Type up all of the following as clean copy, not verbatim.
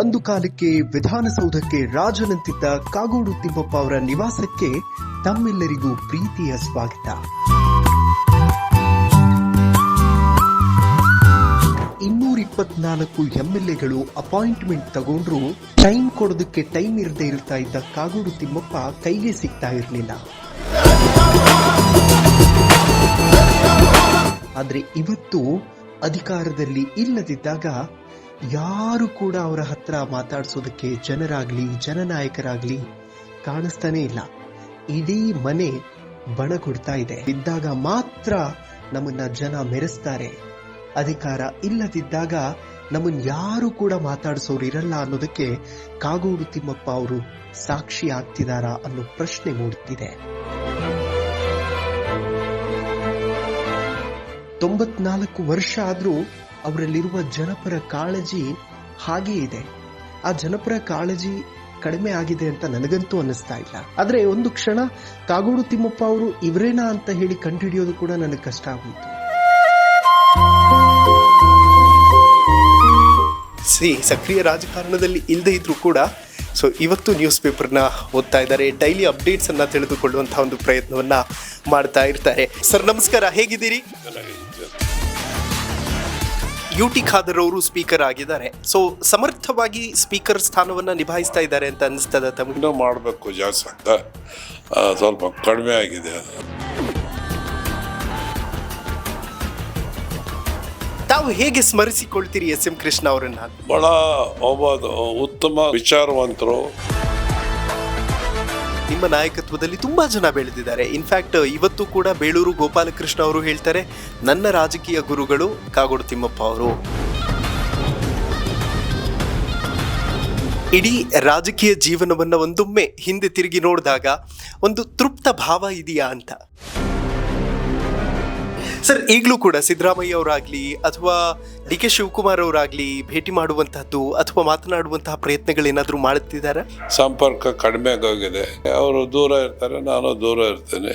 ಒಂದು ಕಾಲಕ್ಕೆ ವಿಧಾನಸೌಧಕ್ಕೆ ರಾಜನಂತಿದ್ದ ಕಾಗೋಡು ತಿಮ್ಮಪ್ಪ ಅವರ ನಿವಾಸಕ್ಕೆ ತಮ್ಮೆಲ್ಲರಿಗೂ ಪ್ರೀತಿಯ ಸ್ವಾಗತ. 224 MLAಗಳು ಅಪಾಯಿಂಟ್ಮೆಂಟ್ ತಗೊಂಡ್ರು ಟೈಮ್ ಕೊಡೋದಕ್ಕೆ ಟೈಮ್ ಇರದೇ ಇರ್ತಾ ಇದ್ದ ಕಾಗೋಡು ತಿಮ್ಮಪ್ಪ ಕೈಗೆ ಸಿಗ್ತಾ ಇರಲಿಲ್ಲ. ಆದ್ರೆ ಇವತ್ತು ಅಧಿಕಾರದಲ್ಲಿ ಇಲ್ಲದಿದ್ದಾಗ ಯಾರು ಕೂಡ ಅವರ ಹತ್ರ ಮಾತಾಡಿಸೋದಕ್ಕೆ ಜನರಾಗ್ಲಿ ಜನನಾಯಕರಾಗ್ಲಿ ಕಾಣಿಸ್ತಾನೆ ಇಲ್ಲ. ಇಡೀ ಮನೆ ಬಣಗುಡ್ತಾ ಇದೆ. ಇದ್ದಾಗ ಮಾತ್ರ ನಮ್ಮನ್ನ ಜನ ಮೆರೆಸ್ತಾರೆ, ಅಧಿಕಾರ ಇಲ್ಲದಿದ್ದಾಗ ನಮ್ಮನ್ನ ಯಾರು ಕೂಡ ಮಾತಾಡಿಸೋರಿರಲ್ಲ ಅನ್ನೋದಕ್ಕೆ ಕಾಗೋಡು ತಿಮ್ಮಪ್ಪ ಅವರು ಸಾಕ್ಷಿ ಆಗ್ತಿದಾರಾ ಅನ್ನೋ ಪ್ರಶ್ನೆ ಮೂಡುತ್ತಿದೆ. 94 ವರ್ಷ ಆದ್ರೂ ಅವರಲ್ಲಿರುವ ಜನಪರ ಕಾಳಜಿ ಹಾಗೇ ಇದೆ. ಆ ಜನಪರ ಕಾಳಜಿ ಕಡಿಮೆ ಆಗಿದೆ ಅಂತ ನನಗಂತೂ ಅನ್ನಿಸ್ತಾ ಇಲ್ಲ. ಆದ್ರೆ ಒಂದು ಕ್ಷಣ ಕಾಗೋಡು ತಿಮ್ಮಪ್ಪ ಅವರು ಇವರೇನಾ ಅಂತ ಹೇಳಿ ಕಂಡುಹಿಡಿಯೋದು ಕೂಡ ನನಗೆ ಕಷ್ಟ ಆಗೋಯ್ತು. ಸಕ್ರಿಯ ರಾಜಕಾರಣದಲ್ಲಿ ಇಲ್ಲದೆ ಇದ್ರೂ ಕೂಡ ಇವತ್ತು ನ್ಯೂಸ್ ಪೇಪರ್ನ ಓದ್ತಾ ಇದ್ದಾರೆ, ಡೈಲಿ ಅಪ್ಡೇಟ್ಸ್ ಅನ್ನ ತಿಳಿದುಕೊಳ್ಳುವಂತಹ ಒಂದು ಪ್ರಯತ್ನವನ್ನ ಮಾಡ್ತಾ ಇರ್ತಾರೆ. ಸರ್ ನಮಸ್ಕಾರ, ಹೇಗಿದ್ದೀರಿ? UT ಖಾದರ್ ಅವರು ಸ್ಪೀಕರ್ ಆಗಿದ್ದಾರೆ. ಸಮರ್ಥವಾಗಿ ಸ್ಪೀಕರ್ ಸ್ಥಾನವನ್ನ ನಿಭಾಯಿಸ್ತಾ ಇದ್ದಾರೆ ಅಂತ ಅನಿಸ್ತದ ತಮಗೆ? ಮಾಡಬೇಕು, ಜಾಸ್ತಿ ಅಂತ ಸ್ವಲ್ಪ ಕಡಿಮೆ ಆಗಿದೆ. ತಾವು ಹೇಗೆ ಸ್ಮರಿಸಿಕೊಳ್ತೀರಿ SM ಕೃಷ್ಣ ಅವರನ್ನ? ಬಹಳ ಒಬ್ಬ ಉತ್ತಮ ವಿಚಾರವಂತರು. ನಿಮ್ಮ ನಾಯಕತ್ವದಲ್ಲಿ ತುಂಬಾ ಜನ ಬೆಳೆದಿದ್ದಾರೆ. ಇನ್ಫ್ಯಾಕ್ಟ್ ಇವತ್ತು ಕೂಡ ಬೇಳೂರು ಗೋಪಾಲಕೃಷ್ಣ ಅವರು ಹೇಳ್ತಾರೆ, ನನ್ನ ರಾಜಕೀಯ ಗುರುಗಳು ಕಾಗೋಡು ತಿಮ್ಮಪ್ಪ ಅವರು. ಇಡೀ ರಾಜಕೀಯ ಜೀವನವನ್ನ ಒಂದೊಮ್ಮೆ ಹಿಂದೆ ತಿರುಗಿ ನೋಡಿದಾಗ ಒಂದು ತೃಪ್ತ ಭಾವ ಇದೆಯಾ ಅಂತ. ಸರ್, ಈಗಲೂ ಕೂಡ ಸಿದ್ದರಾಮಯ್ಯ ಅವರಾಗ್ಲಿ ಅಥವಾ DK ಶಿವಕುಮಾರ್ ಅವರಾಗ್ಲಿ ಭೇಟಿ ಮಾಡುವಂತಹದ್ದು ಅಥವಾ ಮಾತನಾಡುವಂತಹ ಪ್ರಯತ್ನಗಳೇನಾದ್ರೂ ಮಾಡುತ್ತಿದ್ದಾರೆ? ಸಂಪರ್ಕ ಕಡಿಮೆ ಆಗೋಗಿದೆ. ಅವರು ದೂರ ಇರ್ತಾರೆ, ನಾನು ದೂರ ಇರ್ತೇನೆ.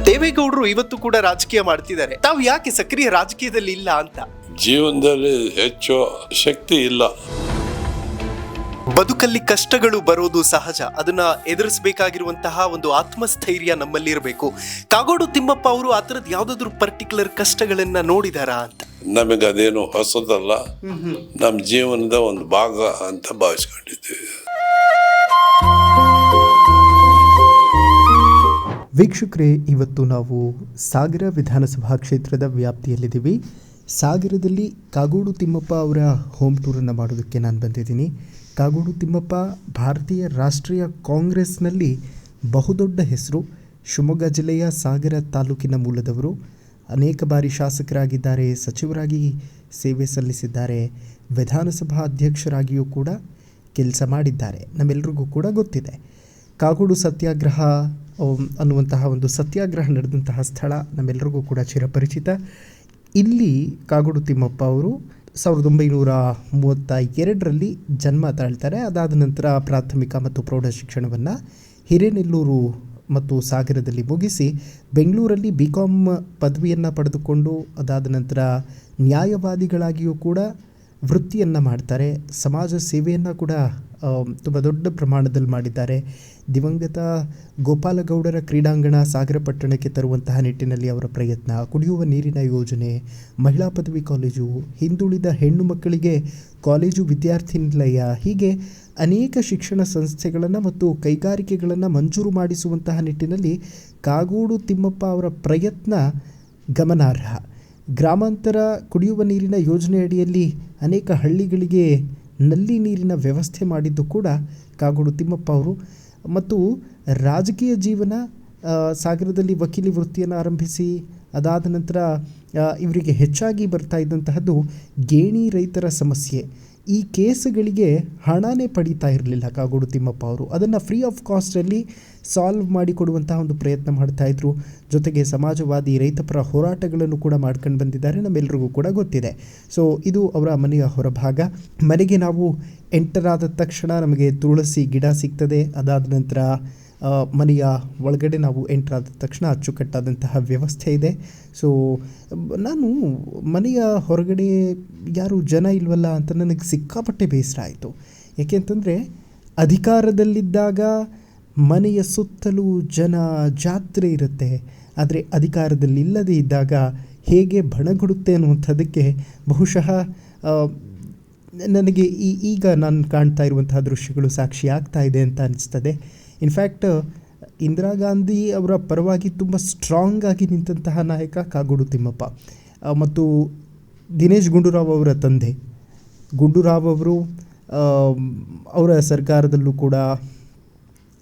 ದೇವೇಗೌಡರು ಇವತ್ತು ಕೂಡ ರಾಜಕೀಯ ಮಾಡ್ತಿದ್ದಾರೆ. ತಾವು ಯಾಕೆ ಸಕ್ರಿಯ ರಾಜಕೀಯದಲ್ಲಿ ಇಲ್ಲ ಅಂತ? ಜೀವನದಲ್ಲಿ ಹೆಚ್ಚು ಶಕ್ತಿ ಇಲ್ಲ. ಬದುಕಲ್ಲಿ ಕಷ್ಟಗಳು ಬರೋದು ಸಹಜ, ಅದನ್ನ ಎದುರಿಸಬೇಕಾಗಿರುವಂತಹ ಒಂದು ಆತ್ಮಸ್ಥೈರ್ಯ ನಮ್ಮಲ್ಲಿ ಇರಬೇಕು. ಕಾಗೋಡು ತಿಮ್ಮಪ್ಪ ಅವರು ಆ ಥರದ್ದು ಯಾವ್ದಾದ್ರು ಪರ್ಟಿಕ್ಯುಲರ್ ಕಷ್ಟಗಳನ್ನ ನೋಡಿದಾರಾ ಅಂತ? ನಮಗೆ ಅದೇನು ಹೊಸದಲ್ಲ, ನಮ್ಮ ಜೀವನದ ಒಂದು ಭಾಗ ಅಂತ ಭಾವಿಸ್ಕೊಂಡಿದ್ದೀವಿ. ವೀಕ್ಷಕರೇ, ಇವತ್ತು ನಾವು ಸಾಗರ ವಿಧಾನಸಭಾ ಕ್ಷೇತ್ರದ ವ್ಯಾಪ್ತಿಯಲ್ಲಿದ್ದೀವಿ. ಸಾಗರದಲ್ಲಿ ಕಾಗೋಡು ತಿಮ್ಮಪ್ಪ ಅವರ ಹೋಮ್ ಟೂರನ್ನು ಮಾಡೋದಕ್ಕೆ ನಾನು ಬಂದಿದ್ದೀನಿ. ಕಾಗೋಡು ತಿಮ್ಮಪ್ಪ ಭಾರತೀಯ ರಾಷ್ಟ್ರೀಯ ಕಾಂಗ್ರೆಸ್ನಲ್ಲಿ ಬಹುದೊಡ್ಡ ಹೆಸರು. ಶಿವಮೊಗ್ಗ ಜಿಲ್ಲೆಯ ಸಾಗರ ತಾಲೂಕಿನ ಮೂಲದವರು. ಅನೇಕ ಬಾರಿ ಶಾಸಕರಾಗಿದ್ದಾರೆ, ಸಚಿವರಾಗಿ ಸೇವೆ ಸಲ್ಲಿಸಿದ್ದಾರೆ, ವಿಧಾನಸಭಾ ಅಧ್ಯಕ್ಷರಾಗಿಯೂ ಕೂಡ ಕೆಲಸ ಮಾಡಿದ್ದಾರೆ. ನಮ್ಮೆಲ್ಲರಿಗೂ ಕೂಡ ಗೊತ್ತಿದೆ. ಕಾಗೋಡು ಸತ್ಯಾಗ್ರಹ ಅನ್ನುವಂತಹ ಒಂದು ಸತ್ಯಾಗ್ರಹ ನಡೆದಂತಹ ಸ್ಥಳ ನಮ್ಮೆಲ್ಲರಿಗೂ ಕೂಡ ಚಿರಪರಿಚಿತ. ಇಲ್ಲಿ ಕಾಗೋಡು ತಿಮ್ಮಪ್ಪ ಅವರು 1932ರಲ್ಲಿ ಜನ್ಮ ತಾಳ್ತಾರೆ. ಅದಾದ ನಂತರ ಪ್ರಾಥಮಿಕ ಮತ್ತು ಪ್ರೌಢ ಶಿಕ್ಷಣವನ್ನು ಹಿರೇನೆಲ್ಲೂರು ಮತ್ತು ಸಾಗರದಲ್ಲಿ ಮುಗಿಸಿ ಬೆಂಗಳೂರಲ್ಲಿ BCom ಪದವಿಯನ್ನು ಪಡೆದುಕೊಂಡು ಅದಾದ ನಂತರ ನ್ಯಾಯವಾದಿಗಳಾಗಿಯೂ ಕೂಡ ವೃತ್ತಿಯನ್ನು ಮಾಡ್ತಾರೆ. ಸಮಾಜ ಸೇವೆಯನ್ನು ಕೂಡ ತುಂಬ ದೊಡ್ಡ ಪ್ರಮಾಣದಲ್ಲಿ ಮಾಡಿದ್ದಾರೆ. ದಿವಂಗತ ಗೋಪಾಲಗೌಡರ ಕ್ರೀಡಾಂಗಣ ಸಾಗರ ಪಟ್ಟಣಕ್ಕೆ ತರುವಂತಹ ನಿಟ್ಟಿನಲ್ಲಿ ಅವರ ಪ್ರಯತ್ನ, ಕುಡಿಯುವ ನೀರಿನ ಯೋಜನೆ, ಮಹಿಳಾ ಪದವಿ ಕಾಲೇಜು, ಹಿಂದುಳಿದ ಹೆಣ್ಣು ಮಕ್ಕಳಿಗೆ ಕಾಲೇಜು ವಿದ್ಯಾರ್ಥಿ ನಿಲಯ, ಹೀಗೆ ಅನೇಕ ಶಿಕ್ಷಣ ಸಂಸ್ಥೆಗಳನ್ನು ಮತ್ತು ಕೈಗಾರಿಕೆಗಳನ್ನು ಮಂಜೂರು ಮಾಡಿಸುವಂತಹ ನಿಟ್ಟಿನಲ್ಲಿ ಕಾಗೋಡು ತಿಮ್ಮಪ್ಪ ಅವರ ಪ್ರಯತ್ನ ಗಮನಾರ್ಹ. ಗ್ರಾಮಾಂತರ ಕುಡಿಯುವ ನೀರಿನ ಯೋಜನೆಯಡಿಯಲ್ಲಿ ಅನೇಕ ಹಳ್ಳಿಗಳಿಗೆ ನಲ್ಲಿ ನೀರಿನ ವ್ಯವಸ್ಥೆ ಮಾಡಿದ್ದು ಕೂಡ ಕಾಗೋಡು ತಿಮ್ಮಪ್ಪ ಅವರು. ಮತ್ತು ರಾಜಕೀಯ ಜೀವನ, ಸಾಗರದಲ್ಲಿ ವಕೀಲಿ ವೃತ್ತಿಯನ್ನು ಆರಂಭಿಸಿ ಅದಾದ ನಂತರ ಇವರಿಗೆ ಹೆಚ್ಚಾಗಿ ಬರ್ತಾ ಇದ್ದಂತಹದ್ದು ಗೇಣಿ ರೈತರ ಸಮಸ್ಯೆ. ಈ ಕೇಸುಗಳಿಗೆ ಹಣನೇ ಪಡೀತಾ ಇರಲಿಲ್ಲ ಕಾಗೋಡು ತಿಮ್ಮಪ್ಪ ಅವರು. ಅದನ್ನು ಫ್ರೀ ಆಫ್ ಕಾಸ್ಟಲ್ಲಿ ಸಾಲ್ವ್ ಮಾಡಿಕೊಡುವಂತಹ ಒಂದು ಪ್ರಯತ್ನ ಮಾಡ್ತಾಯಿದ್ರು. ಜೊತೆಗೆ ಸಮಾಜವಾದಿ ರೈತಪರ ಹೋರಾಟಗಳನ್ನು ಕೂಡ ಮಾಡ್ಕೊಂಡು ಬಂದಿದ್ದಾರೆ, ನಮ್ಮೆಲ್ಲರಿಗೂ ಕೂಡ ಗೊತ್ತಿದೆ. ಇದು ಅವರ ಮನೆಯ ಹೊರಭಾಗ. ಮನೆಗೆ ನಾವು ಎಂಟರಾದ ತಕ್ಷಣ ನಮಗೆ ತುಳಸಿ ಗಿಡ ಸಿಗ್ತದೆ. ಅದಾದ ನಂತರ ಮನೆಯ ಒಳಗಡೆ ನಾವು ಎಂಟರ್ ಆದ ತಕ್ಷಣ ಅಚ್ಚುಕಟ್ಟಾದಂತಹ ವ್ಯವಸ್ಥೆ ಇದೆ. ಸೊ ನಾನು ಮನೆಯ ಹೊರಗಡೆ ಯಾರು ಜನ ಇಲ್ವಲ್ಲ ಅಂತ ನನಗೆ ಸಿಕ್ಕಾಪಟ್ಟೆ ಬೇಸರ ಆಯಿತು. ಏಕೆಂತಂದರೆ ಅಧಿಕಾರದಲ್ಲಿದ್ದಾಗ ಮನೆಯ ಸುತ್ತಲೂ ಜನ ಜಾತ್ರೆ ಇರುತ್ತೆ, ಆದರೆ ಅಧಿಕಾರದಲ್ಲಿಲ್ಲದೇ ಇದ್ದಾಗ ಹೇಗೆ ಬಣಗುಡುತ್ತೆ ಅನ್ನುವಂಥದ್ದಕ್ಕೆ ಬಹುಶಃ ನನಗೆ ಈಗ ನಾನು ಕಾಣ್ತಾ ಇರುವಂತಹ ದೃಶ್ಯಗಳು ಸಾಕ್ಷಿ ಆಗ್ತಾ ಇದೆ ಅಂತ ಅನಿಸ್ತದೆ. ಇನ್ಫ್ಯಾಕ್ಟ್ ಇಂದಿರಾ ಗಾಂಧಿ ಅವರ ಪರವಾಗಿ ತುಂಬ ಸ್ಟ್ರಾಂಗ್ ಆಗಿ ನಿಂತಹ ನಾಯಕ ಕಾಗೋಡು ತಿಮ್ಮಪ್ಪ ಮತ್ತು ದಿನೇಶ್ ಗುಂಡೂರಾವ್ ಅವರ ತಂದೆ ಗುಂಡೂರಾವ್ ಅವರು ಅವರ ಸರ್ಕಾರದಲ್ಲೂ ಕೂಡ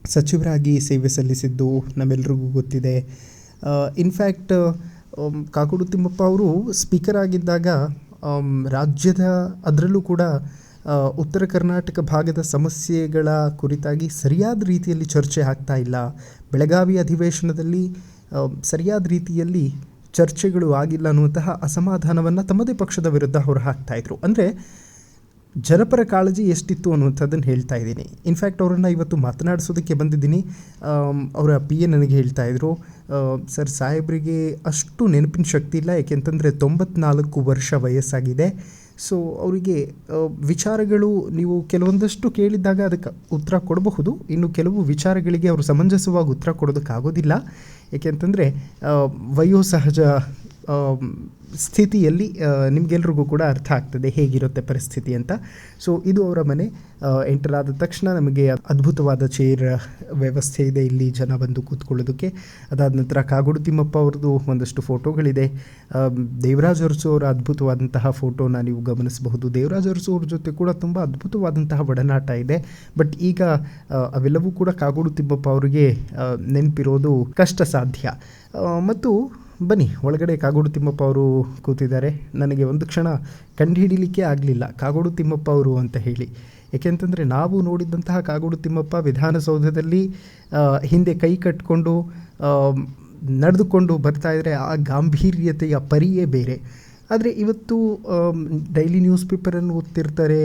ಸಚಿವರಾಗಿ ಸೇವೆ ಸಲ್ಲಿಸಿದ್ದು ನಮ್ಮೆಲ್ಲರಿಗೂ ಗೊತ್ತಿದೆ. ಇನ್ಫ್ಯಾಕ್ಟ್ ಕಾಗೋಡು ತಿಮ್ಮಪ್ಪ ಅವರು ಸ್ಪೀಕರ್ ಆಗಿದ್ದಾಗ ರಾಜ್ಯದ ಅದರಲ್ಲೂ ಕೂಡ ಉತ್ತರ ಕರ್ನಾಟಕ ಭಾಗದ ಸಮಸ್ಯೆಗಳ ಕುರಿತಾಗಿ ಸರಿಯಾದ ರೀತಿಯಲ್ಲಿ ಚರ್ಚೆ ಆಗ್ತಾ ಇಲ್ಲ, ಬೆಳಗಾವಿ ಅಧಿವೇಶನದಲ್ಲಿ ಸರಿಯಾದ ರೀತಿಯಲ್ಲಿ ಚರ್ಚೆಗಳು ಆಗಿಲ್ಲ ಅನ್ನುವಂತಹ ಅಸಮಾಧಾನವನ್ನು ತಮ್ಮದೇ ಪಕ್ಷದ ವಿರುದ್ಧ ಹೊರ ಹಾಕ್ತಾಯಿದ್ರು. ಅಂದರೆ ಜನಪರ ಕಾಳಜಿ ಎಷ್ಟಿತ್ತು ಅನ್ನುವಂಥದ್ದನ್ನು ಹೇಳ್ತಾ ಇದ್ದೀನಿ. ಇನ್ಫ್ಯಾಕ್ಟ್ ಅವರನ್ನು ಇವತ್ತು ಮಾತನಾಡಿಸೋದಕ್ಕೆ ಬಂದಿದ್ದೀನಿ. ಅವರ PA ನನಗೆ ಹೇಳ್ತಾಯಿದ್ರು, ಸರ್ ಸಾಹೇಬರಿಗೆ ಅಷ್ಟು ನೆನಪಿನ ಶಕ್ತಿ ಇಲ್ಲ, ಏಕೆಂತಂದರೆ 94 ವರ್ಷ ವಯಸ್ಸಾಗಿದೆ. ಸೊ ಅವರಿಗೆ ವಿಚಾರಗಳು ನೀವು ಕೆಲವೊಂದಷ್ಟು ಕೇಳಿದಾಗ ಅದಕ್ಕೆ ಉತ್ತರ ಕೊಡಬಹುದು, ಇನ್ನು ಕೆಲವು ವಿಚಾರಗಳಿಗೆ ಅವರು ಸಮಂಜಸವಾಗಿ ಉತ್ತರ ಕೊಡೋದಕ್ಕಾಗೋದಿಲ್ಲ. ಏಕೆಂತಂದರೆ ವಯೋಸಹಜ ಸ್ಥಿತಿಯಲ್ಲಿ ನಿಮಗೆಲ್ರಿಗೂ ಕೂಡ ಅರ್ಥ ಆಗ್ತದೆ ಹೇಗಿರುತ್ತೆ ಪರಿಸ್ಥಿತಿ ಅಂತ. ಸೊ ಇದು ಅವರ ಮನೆ. ಎಂಟರ್ ಆದ ತಕ್ಷಣ ನಮಗೆ ಅದ್ಭುತವಾದ ಚೇರ್ ವ್ಯವಸ್ಥೆ ಇದೆ ಇಲ್ಲಿ ಜನ ಬಂದು ಕೂತ್ಕೊಳ್ಳೋದಕ್ಕೆ. ಅದಾದ ನಂತರ ಕಾಗೋಡು ತಿಮ್ಮಪ್ಪ ಅವ್ರದ್ದು ಒಂದಷ್ಟು ಫೋಟೋಗಳಿದೆ. ದೇವರಾಜ್ ಅರಸು ಅವರ ಅದ್ಭುತವಾದಂತಹ ಫೋಟೋನ ನೀವು ಗಮನಿಸಬಹುದು. ದೇವರಾಜ್ ಅರಸು ಅವ್ರ ಜೊತೆ ಕೂಡ ತುಂಬ ಅದ್ಭುತವಾದಂತಹ ಒಡನಾಟ ಇದೆ. ಬಟ್ ಈಗ ಅವೆಲ್ಲವೂ ಕೂಡ ಕಾಗೋಡು ತಿಮ್ಮಪ್ಪ ಅವರಿಗೆ ನೆನಪಿರೋದು ಕಷ್ಟ ಸಾಧ್ಯ. ಮತ್ತು ಬನ್ನಿ ಒಳಗಡೆ ಕಾಗೋಡು ತಿಮ್ಮಪ್ಪ ಅವರು ಕೂತಿದ್ದಾರೆ. ನನಗೆ ಒಂದು ಕ್ಷಣ ಕಂಡುಹಿಡಿಲಿಕ್ಕೆ ಆಗಲಿಲ್ಲ ಕಾಗೋಡು ತಿಮ್ಮಪ್ಪ ಅವರು ಅಂತ ಹೇಳಿ. ಏಕೆಂತಂದರೆ ನಾವು ನೋಡಿದಂತಹ ಕಾಗೋಡು ತಿಮ್ಮಪ್ಪ ವಿಧಾನಸೌಧದಲ್ಲಿ ಹಿಂದೆ ಕೈ ಕಟ್ಟಿಕೊಂಡು ನಡೆದುಕೊಂಡು ಬರ್ತಾಯಿದ್ರೆ ಆ ಗಾಂಭೀರ್ಯತೆಯ ಪರಿಯೇ ಬೇರೆ. ಆದರೆ ಇವತ್ತು ಡೈಲಿ ನ್ಯೂಸ್ ಪೇಪರನ್ನು ಓದ್ತಿರ್ತಾರೆ,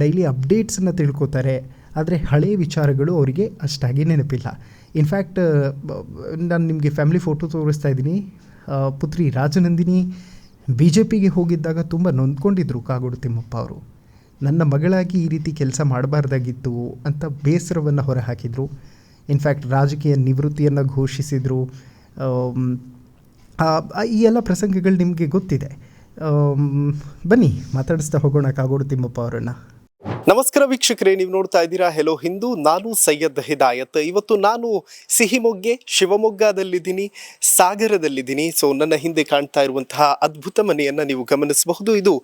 ಡೈಲಿ ಅಪ್ಡೇಟ್ಸನ್ನು ತಿಳ್ಕೊತಾರೆ, ಆದರೆ ಹಳೆಯ ವಿಚಾರಗಳು ಅವರಿಗೆ ಅಷ್ಟಾಗಿ ನೆನಪಿಲ್ಲ. ಇನ್ಫ್ಯಾಕ್ಟ್ ನಾನು ನಿಮಗೆ ಫ್ಯಾಮಿಲಿ ಫೋಟೋ ತೋರಿಸ್ತಾ ಇದ್ದೀನಿ. ಪುತ್ರಿ ರಾಜನಂದಿನಿ BJPಗೆ ಹೋಗಿದ್ದಾಗ ತುಂಬ ನೊಂದ್ಕೊಂಡಿದ್ರು ಕಾಗೋಡು ತಿಮ್ಮಪ್ಪ ಅವರು. ನನ್ನ ಮಗಳಾಗಿ ಈ ರೀತಿ ಕೆಲಸ ಮಾಡಬಾರ್ದಾಗಿತ್ತು ಅಂತ ಬೇಸರವನ್ನು ಹೊರಹಾಕಿದರು. ಇನ್ಫ್ಯಾಕ್ಟ್ ರಾಜಕೀಯ ನಿವೃತ್ತಿಯನ್ನು ಘೋಷಿಸಿದರು. ಈ ಎಲ್ಲ ಪ್ರಸಂಗಗಳು ನಿಮಗೆ ಗೊತ್ತಿದೆ. ಬನ್ನಿ ಮಾತಾಡಿಸ್ತಾ ಹೋಗೋಣ ಕಾಗೋಡು ತಿಮ್ಮಪ್ಪ ಅವರನ್ನು. ನಮಸ್ಕಾರ ವೀಕ್ಷಕರೇ, ನೀವು ನೋಡ್ತಾ ಇದ್ದೀರಾ ಹೆಲೋ ಹಿಂದೂ. ನಾನು ಸೈಯದ್ ಹಿದಾಯತ್. ಇವತ್ತು ನಾನು ಸಿಹಿಮೊಗ್ಗೆ ಶಿವಮೊಗ್ಗದಲ್ಲಿದ್ದೀನಿ, ಸಾಗರದಲ್ಲಿದ್ದೀನಿ. ಸೊ ನನ್ನ ಹಿಂದೆ ಕಾಣ್ತಾ ಇರುವಂತಹ ಅದ್ಭುತ ಮನೆಯನ್ನು ನೀವು ಗಮನಿಸಬಹುದು. ಇದು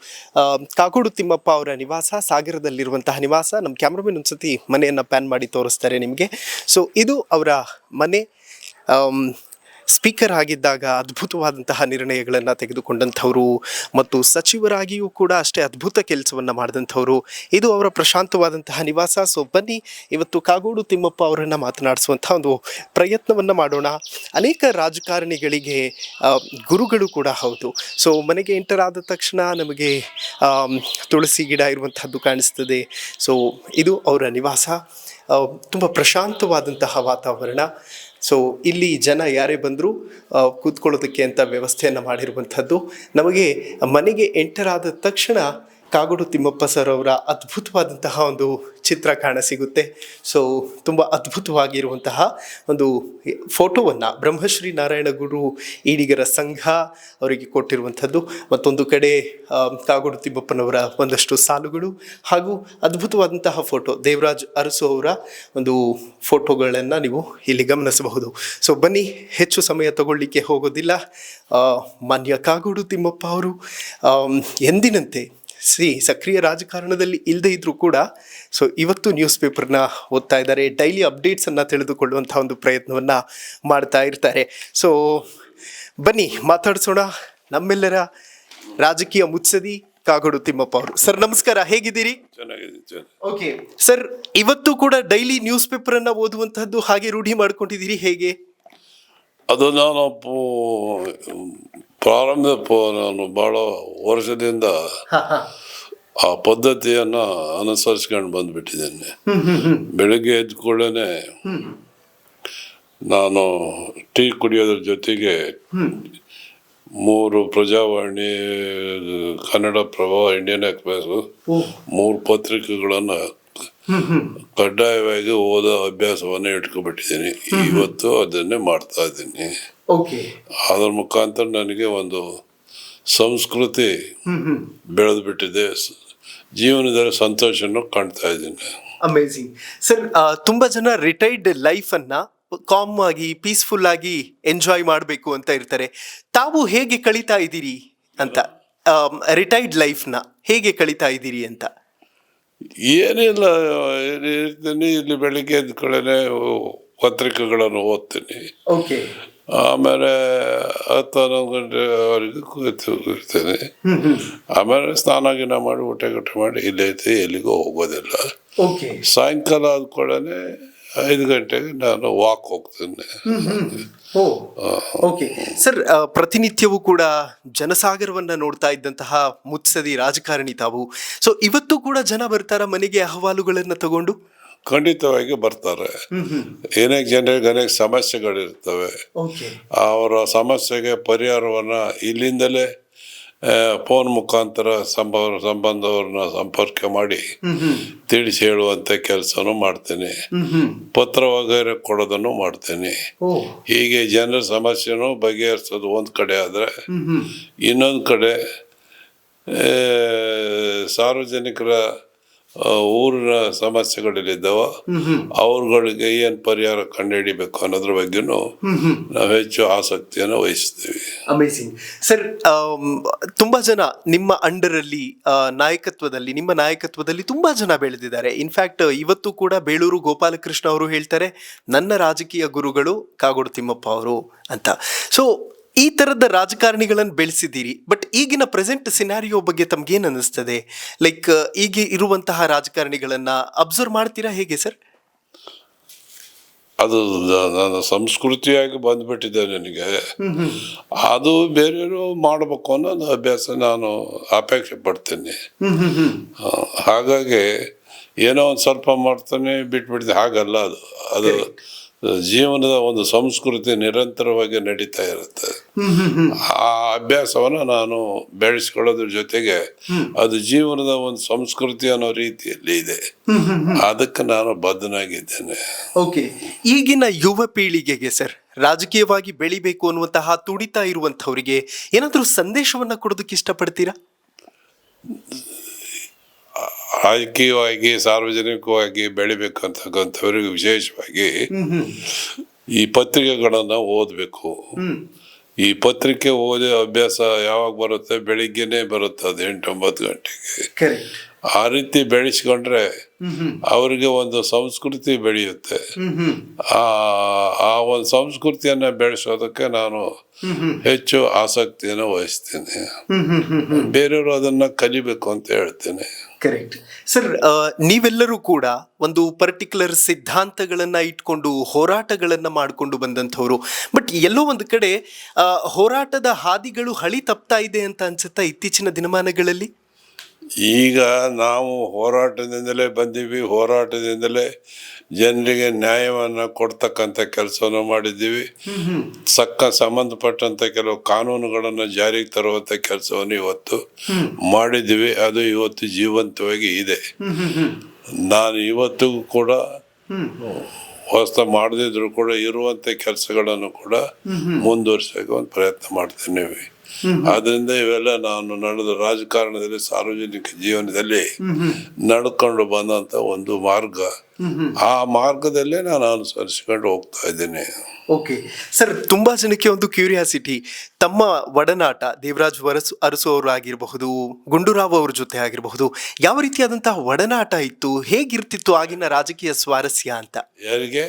ಕಾಗೋಡು ತಿಮ್ಮಪ್ಪ ಅವರ ನಿವಾಸ, ಸಾಗರದಲ್ಲಿರುವಂತಹ ನಿವಾಸ. ನಮ್ಮ ಕ್ಯಾಮ್ರಾಮನ್ ಒಂದ್ಸತಿ ಮನೆಯನ್ನು ಪ್ಯಾನ್ ಮಾಡಿ ತೋರಿಸ್ತಾರೆ ನಿಮಗೆ. ಸೊ ಇದು ಅವರ ಮನೆ. ಸ್ಪೀಕರ್ ಆಗಿದ್ದಾಗ ಅದ್ಭುತವಾದಂತಹ ನಿರ್ಣಯಗಳನ್ನು ತೆಗೆದುಕೊಂಡಂಥವರು ಮತ್ತು ಸಚಿವರಾಗಿಯೂ ಕೂಡ ಅಷ್ಟೇ ಅದ್ಭುತ ಕೆಲಸವನ್ನು ಮಾಡಿದಂಥವರು. ಇದು ಅವರ ಪ್ರಶಾಂತವಾದಂತಹ ನಿವಾಸ. ಸೊ ಬನ್ನಿ ಇವತ್ತು ಕಾಗೋಡು ತಿಮ್ಮಪ್ಪ ಅವರನ್ನು ಮಾತನಾಡಿಸುವಂಥ ಒಂದು ಪ್ರಯತ್ನವನ್ನು ಮಾಡೋಣ. ಅನೇಕ ರಾಜಕಾರಣಿಗಳಿಗೆ ಗುರುಗಳು ಕೂಡ ಹೌದು. ಸೊ ಮನೆಗೆ ಎಂಟರ್ ಆದ ತಕ್ಷಣ ನಮಗೆ ತುಳಸಿ ಗಿಡ ಇರುವಂಥದ್ದು ಕಾಣಿಸ್ತದೆ. ಸೊ ಇದು ಅವರ ನಿವಾಸ. ತುಂಬ ಪ್ರಶಾಂತವಾದಂತಹ ವಾತಾವರಣ. ಸೊ ಇಲ್ಲಿ ಜನ ಯಾರೇ ಬಂದರೂ ಕೂತ್ಕೊಳ್ಳೋದಕ್ಕೆ ಅಂತ ವ್ಯವಸ್ಥೆಯನ್ನು ಮಾಡಿರುವಂಥದ್ದು. ನಮಗೆ ಮನೆಗೆ ಎಂಟರ್ ಆದ ತಕ್ಷಣ ಕಾಗೋಡು ತಿಮ್ಮಪ್ಪ ಸರ್ ಅವರ ಅದ್ಭುತವಾದಂತಹ ಒಂದು ಚಿತ್ರ ಕಾಣಸಿಗುತ್ತೆ. ಸೊ ತುಂಬ ಅದ್ಭುತವಾಗಿರುವಂತಹ ಒಂದು ಫೋಟೋವನ್ನು ಬ್ರಹ್ಮಶ್ರೀ ನಾರಾಯಣ ಗುರು ಈಡಿಗರ ಸಂಘ ಅವರಿಗೆ ಕೊಟ್ಟಿರುವಂಥದ್ದು. ಮತ್ತೊಂದು ಕಡೆ ಕಾಗೋಡು ತಿಮ್ಮಪ್ಪನವರ ಒಂದಷ್ಟು ಸಾಲುಗಳು ಹಾಗೂ ಅದ್ಭುತವಾದಂತಹ ಫೋಟೋ ದೇವರಾಜ್ ಅರಸು ಅವರ ಒಂದು ಫೋಟೋಗಳನ್ನು ನೀವು ಇಲ್ಲಿ ಗಮನಿಸಬಹುದು. ಸೊ ಬನ್ನಿ, ಹೆಚ್ಚು ಸಮಯ ತಗೊಳ್ಳಿಕ್ಕೆ ಹೋಗೋದಿಲ್ಲ. ಮಾನ್ಯ ಕಾಗೋಡು ತಿಮ್ಮಪ್ಪ ಅವರು ಎಂದಿನಂತೆ ಸಕ್ರಿಯ ರಾಜಕಾರಣದಲ್ಲಿ ಇಲ್ಲದೇ ಇದ್ರೂ ಕೂಡ ಸೊ ಇವತ್ತು ನ್ಯೂಸ್ ಪೇಪರ್ನ ಓದ್ತಾ ಇದ್ದಾರೆ, ಡೈಲಿ ಅಪ್ಡೇಟ್ಸನ್ನು ತಿಳಿದುಕೊಳ್ಳುವಂಥ ಒಂದು ಪ್ರಯತ್ನವನ್ನು ಮಾಡ್ತಾ ಇರ್ತಾರೆ. ಸೊ ಬನ್ನಿ ಮಾತಾಡಿಸೋಣ ನಮ್ಮೆಲ್ಲರ ರಾಜಕೀಯ ಮುತ್ಸದಿ ಕಾಗೋಡು ತಿಮ್ಮಪ್ಪ ಅವರು. ಸರ್ ನಮಸ್ಕಾರ, ಹೇಗಿದ್ದೀರಿ? ಚೆನ್ನಾಗಿದೆ. ಓಕೆ ಸರ್, ಇವತ್ತು ಕೂಡ ಡೈಲಿ ನ್ಯೂಸ್ ಪೇಪರನ್ನು ಓದುವಂತಹದ್ದು ಹಾಗೆ ರೂಢಿ ಮಾಡ್ಕೊಂಡಿದ್ದೀರಿ, ಹೇಗೆ? ಅದು ನಾನು ನಾನು ಭಾಳ ವರ್ಷದಿಂದ ಆ ಪದ್ಧತಿಯನ್ನು ಅನುಸರಿಸ್ಕೊಂಡು ಬಂದ್ಬಿಟ್ಟಿದ್ದೇನೆ. ಬೆಳಗ್ಗೆ ಎದ್ದ ಕೂಡಲೇ ನಾನು ಟೀ ಕುಡಿಯೋದ್ರ ಜೊತೆಗೆ 3 ಪ್ರಜಾವಾಣಿ, ಕನ್ನಡಪ್ರಭ, ಇಂಡಿಯನ್ ಎಕ್ಸ್ಪ್ರೆಸ್ 3 ಪತ್ರಿಕೆಗಳನ್ನು ಕಡ್ಡಾಯವಾಗಿ ಓದೋ ಅಭ್ಯಾಸವನ್ನು ಇಟ್ಕೊಬಿಟ್ಟಿದ್ದೀನಿ. ಇವತ್ತು ಅದನ್ನೇ ಮಾಡ್ತಾ ಇದ್ದೀನಿ. ಅದ್ರ ಮುಖಾಂತರ ನನಗೆ ಒಂದು ಸಂಸ್ಕೃತಿ ಬೆಳೆದು ಬಿಟ್ಟಿದೆ. ಜೀವನದಲ್ಲಿ ಸಂತೋಷವನ್ನು ಕಾಣ್ತಾ ಇದ್ದೀನಿ. Amazing sir. ತುಂಬಾ ಜನ ರಿಟೈರ್ಡ್ ಲೈಫ್ ಅನ್ನ ಕಾಮ್ ಆಗಿ ಪೀಸ್ಫುಲ್ ಆಗಿ ಎಂಜಾಯ್ ಮಾಡಬೇಕು ಅಂತ ಇರ್ತಾರೆ. ತಾವು ಹೇಗೆ ಕಳೀತಾ ಇದ್ದೀರಿ ಅಂತ, ರಿಟೈರ್ಡ್ ಲೈಫ್ನ ಹೇಗೆ ಕಳೀತಾ ಇದ್ದೀರಿ ಅಂತ? ಏನಿಲ್ಲ, ಇರ್ತೀನಿ. ಇಲ್ಲಿ ಬೆಳಿಗ್ಗೆ ಎದ್ದ ಕಡೆನೆ ಪತ್ರಿಕೆಗಳನ್ನು ಓದ್ತೀನಿ. ಆಮೇಲೆ 10-11 ಗಂಟೆವರೆಗೂ ಕೂತಿರ್ತೇನೆ. ಆಮೇಲೆ ಸ್ನಾನ ಗಿನ ಮಾಡಿ ಊಟ ಮಾಡಿ ಇಲ್ಲೇ ಐತಿ, ಎಲ್ಲಿಗೂ ಹೋಗೋದಿಲ್ಲ. ಸಾಯಂಕಾಲ ಆದ ಕೂಡಲೇ 5 ಗಂಟೆಗೆ ನಾನು ವಾಕ್ ಹೋಗ್ತೇನೆ. ಸರ್, ಪ್ರತಿನಿತ್ಯವೂ ಕೂಡ ಜನಸಾಗರವನ್ನ ನೋಡ್ತಾ ಇದ್ದಂತಹ ಮುತ್ಸದಿ ರಾಜಕಾರಣಿ ತಾವು. ಸೊ ಇವತ್ತು ಕೂಡ ಜನ ಬರ್ತಾರ ಮನೆಗೆ ಅಹವಾಲುಗಳನ್ನ ತಗೊಂಡು? ಖಂಡಿತವಾಗಿ ಬರ್ತಾರೆ. ಜನರಿಗೆ ಅನೇಕ ಸಮಸ್ಯೆಗಳಿರ್ತವೆ. ಅವರ ಸಮಸ್ಯೆಗೆ ಪರಿಹಾರವನ್ನ ಇಲ್ಲಿಂದಲೇ ಫೋನ್ ಮುಖಾಂತರ ಸಂಬಂಧವ್ರನ್ನ ಸಂಪರ್ಕ ಮಾಡಿ ತಿಳಿಸಿ ಹೇಳುವಂತ ಕೆಲಸನೂ ಮಾಡ್ತೇನೆ. ಪತ್ರ ವಗೈರೆ ಕೊಡೋದನ್ನು ಮಾಡ್ತೇನೆ. ಹೀಗೆ ಜನರ ಸಮಸ್ಯೆನೂ ಬಗೆಹರಿಸೋದು ಒಂದ್ ಕಡೆ ಆದ್ರೆ, ಇನ್ನೊಂದು ಕಡೆ ಸಾರ್ವಜನಿಕರ ಊರಿನ ಸಮಸ್ಯೆಗಳಲ್ಲಿದ್ದಾವ ಅವ್ರಗಳಿಗೆ ಏನ್ ಪರಿಹಾರ ಕಂಡುಹಿಡಿಬೇಕು ಅನ್ನೋದ್ರ ಬಗ್ಗೆನೂ ನಾವು ಹೆಚ್ಚು ಆಸಕ್ತಿಯನ್ನು ವಹಿಸ್ತೀವಿ. Amazing sir. ತುಂಬಾ ಜನ ನಿಮ್ಮ ಅಂಡರ್ ಅಲ್ಲಿ ನಿಮ್ಮ ನಾಯಕತ್ವದಲ್ಲಿ ತುಂಬಾ ಜನ ಬೆಳೆದಿದ್ದಾರೆ. ಇನ್ಫ್ಯಾಕ್ಟ್ ಇವತ್ತು ಕೂಡ ಬೇಳೂರು ಗೋಪಾಲಕೃಷ್ಣ ಅವರು ಹೇಳ್ತಾರೆ, ನನ್ನ ರಾಜಕೀಯ ಗುರುಗಳು ಕಾಗೋಡು ತಿಮ್ಮಪ್ಪ ಅವರು ಅಂತ. ಸೊ ಈ ತರದ ರಾಜಕಾರಣಿಗಳನ್ನು ಬೆಳೆಸಿದ್ದೀರಿ. ಬಟ್ ಈಗಿನ ಪ್ರೆಸೆಂಟ್ ಸಿನಾರಿಯೋ ಬಗ್ಗೆ ತಮ್ಗೇನ್ ಅನ್ನಿಸ್ತದೆ? ಲೈಕ್ ಈಗ ಇರುವಂತಹ ರಾಜಕಾರಣಿಗಳನ್ನ ಅಬ್ಸರ್ವ್ ಮಾಡ್ತೀರಾ ಹೇಗೆ ಸರ್? ಅದು ನನ್ನ ಸಂಸ್ಕೃತಿಯಾಗಿ ಬಂದ್ಬಿಟ್ಟಿದೆ ನನಗೆ. ಅದು ಬೇರೆಯವರು ಮಾಡಬೇಕು ಅನ್ನೋದು ಅಭ್ಯಾಸ ನಾನು ಅಪೇಕ್ಷೆ ಪಡ್ತೇನೆ. ಹಾಗಾಗಿ ಏನೋ ಒಂದು ಸ್ವಲ್ಪ ಮಾಡ್ತಾನೆ ಬಿಟ್ಬಿಡ್ತೀನಿ, ಹಾಗಲ್ಲ. ಅದು ಜೀವನದ ಒಂದು ಸಂಸ್ಕೃತಿ ನಿರಂತರವಾಗಿ ನಡೀತಾ ಇರುತ್ತೆ. ಆ ಅಭ್ಯಾಸವನ್ನು ನಾನು ಬೆಳೆಸ್ಕೊಳ್ಳೋದ್ರ ಜೊತೆಗೆ ಅದು ಜೀವನದ ಒಂದು ಸಂಸ್ಕೃತಿ ಅನ್ನೋ ರೀತಿಯಲ್ಲಿ ಇದೆ. ಅದಕ್ಕೆ ನಾನು ಬದ್ಧನಾಗಿದ್ದೇನೆ. ಈಗಿನ ಯುವ ಪೀಳಿಗೆಗೆ ಸರ್, ರಾಜಕೀಯವಾಗಿ ಬೆಳಿಬೇಕು ಅನ್ನುವಂತಹ ತುಡಿತಾ ಇರುವಂತವರಿಗೆ ಏನಾದ್ರೂ ಸಂದೇಶವನ್ನ ಕೊಡೋದಕ್ಕೆ ಇಷ್ಟಪಡ್ತೀರಾ? ರಾಜಕೀಯವಾಗಿ ಸಾರ್ವಜನಿಕವಾಗಿ ಬೆಳಿಬೇಕಂತಕ್ಕಂಥವ್ರಿಗೆ ವಿಶೇಷವಾಗಿ ಈ ಪತ್ರಿಕೆಗಳನ್ನ ಓದಬೇಕು. ಈ ಪತ್ರಿಕೆ ಓದಿ ಅಭ್ಯಾಸ ಯಾವಾಗ ಬರುತ್ತೆ? ಬೆಳಿಗ್ಗೆನೆ ಬರುತ್ತೆ, ಅದು 8-9 ಗಂಟೆಗೆ. ಆ ರೀತಿ ಬೆಳೆಸ್ಕೊಂಡ್ರೆ ಅವರಿಗೆ ಒಂದು ಸಂಸ್ಕೃತಿ ಬೆಳೆಯುತ್ತೆ. ಆ ಒಂದು ಸಂಸ್ಕೃತಿಯನ್ನ ಬೆಳೆಸೋದಕ್ಕೆ ನಾನು ಹೆಚ್ಚು ಆಸಕ್ತಿಯನ್ನು ವಹಿಸ್ತೇನೆ. ಬೇರೆಯವರು ಅದನ್ನ ಕಲಿಬೇಕು ಅಂತ ಹೇಳ್ತೇನೆ. Correct sir. ನೀವೆಲ್ಲರೂ ಕೂಡ ಒಂದು ಪರ್ಟಿಕ್ಯುಲರ್ ಸಿದ್ಧಾಂತಗಳನ್ನ ಇಟ್ಕೊಂಡು ಹೋರಾಟಗಳನ್ನ ಮಾಡಿಕೊಂಡು ಬಂದಂಥವ್ರು. ಬಟ್ ಎಲ್ಲೋ ಒಂದು ಕಡೆ ಹೋರಾಟದ ಹಾದಿಗಳು ಹಳಿ ತಪ್ತಾ ಇದೆ ಅಂತ ಅನ್ಸುತ್ತಾ ಇತ್ತೀಚಿನ ದಿನಮಾನಗಳಲ್ಲಿ? ಈಗ ನಾವು ಹೋರಾಟದಿಂದಲೇ ಬಂದೀವಿ, ಹೋರಾಟದಿಂದಲೇ ಜನರಿಗೆ ನ್ಯಾಯವನ್ನು ಕೊಡ್ತಕ್ಕಂಥ ಕೆಲಸವನ್ನು ಮಾಡಿದ್ದೀವಿ. ಸಂಬಂಧಪಟ್ಟಂತ ಕೆಲವು ಕಾನೂನುಗಳನ್ನು ಜಾರಿಗೆ ತರುವಂತ ಕೆಲಸವನ್ನು ಇವತ್ತು ಮಾಡಿದ್ದೀವಿ. ಅದು ಇವತ್ತು ಜೀವಂತವಾಗಿ ಇದೆ. ನಾನು ಇವತ್ತಿಗೂ ಕೂಡ ಹೊಸ ಮಾಡದಿದ್ರು ಕೂಡ ಇರುವಂತ ಕೆಲಸಗಳನ್ನು ಕೂಡ ಮುಂದುವರಿಸೋಕೆ ಒಂದು ಪ್ರಯತ್ನ ಮಾಡ್ತೇನೆ. ಆದ್ರಿಂದ ಇವೆಲ್ಲ ನಾನು ನಡೆದ ರಾಜಕಾರಣದಲ್ಲಿ, ಸಾರ್ವಜನಿಕ ಜೀವನದಲ್ಲಿ ನಡ್ಕೊಂಡು ಬಂದಂತ ಒಂದು ಮಾರ್ಗ. ಆ ಮಾರ್ಗದಲ್ಲೇ ನಾನು ಅನುಸರಿಸಿಕೊಂಡು ಹೋಗ್ತಾ ಇದ್ದೇನೆ. ಸರ್, ತುಂಬಾ ಜನಕ್ಕೆ ಒಂದು ಕ್ಯೂರಿಯಾಸಿಟಿ, ತಮ್ಮ ಒಡನಾಟ ದೇವರಾಜ್ ಅರಸು ಅವರು ಆಗಿರಬಹುದು, ಗುಂಡೂರಾವ್ ಅವ್ರ ಜೊತೆ ಆಗಿರಬಹುದು, ಯಾವ ರೀತಿಯಾದಂತಹ ಒಡನಾಟ ಇತ್ತು, ಹೇಗಿರ್ತಿತ್ತು ಆಗಿನ ರಾಜಕೀಯ ಸ್ವಾರಸ್ಯ ಅಂತ ಯಾರಿಗೆ?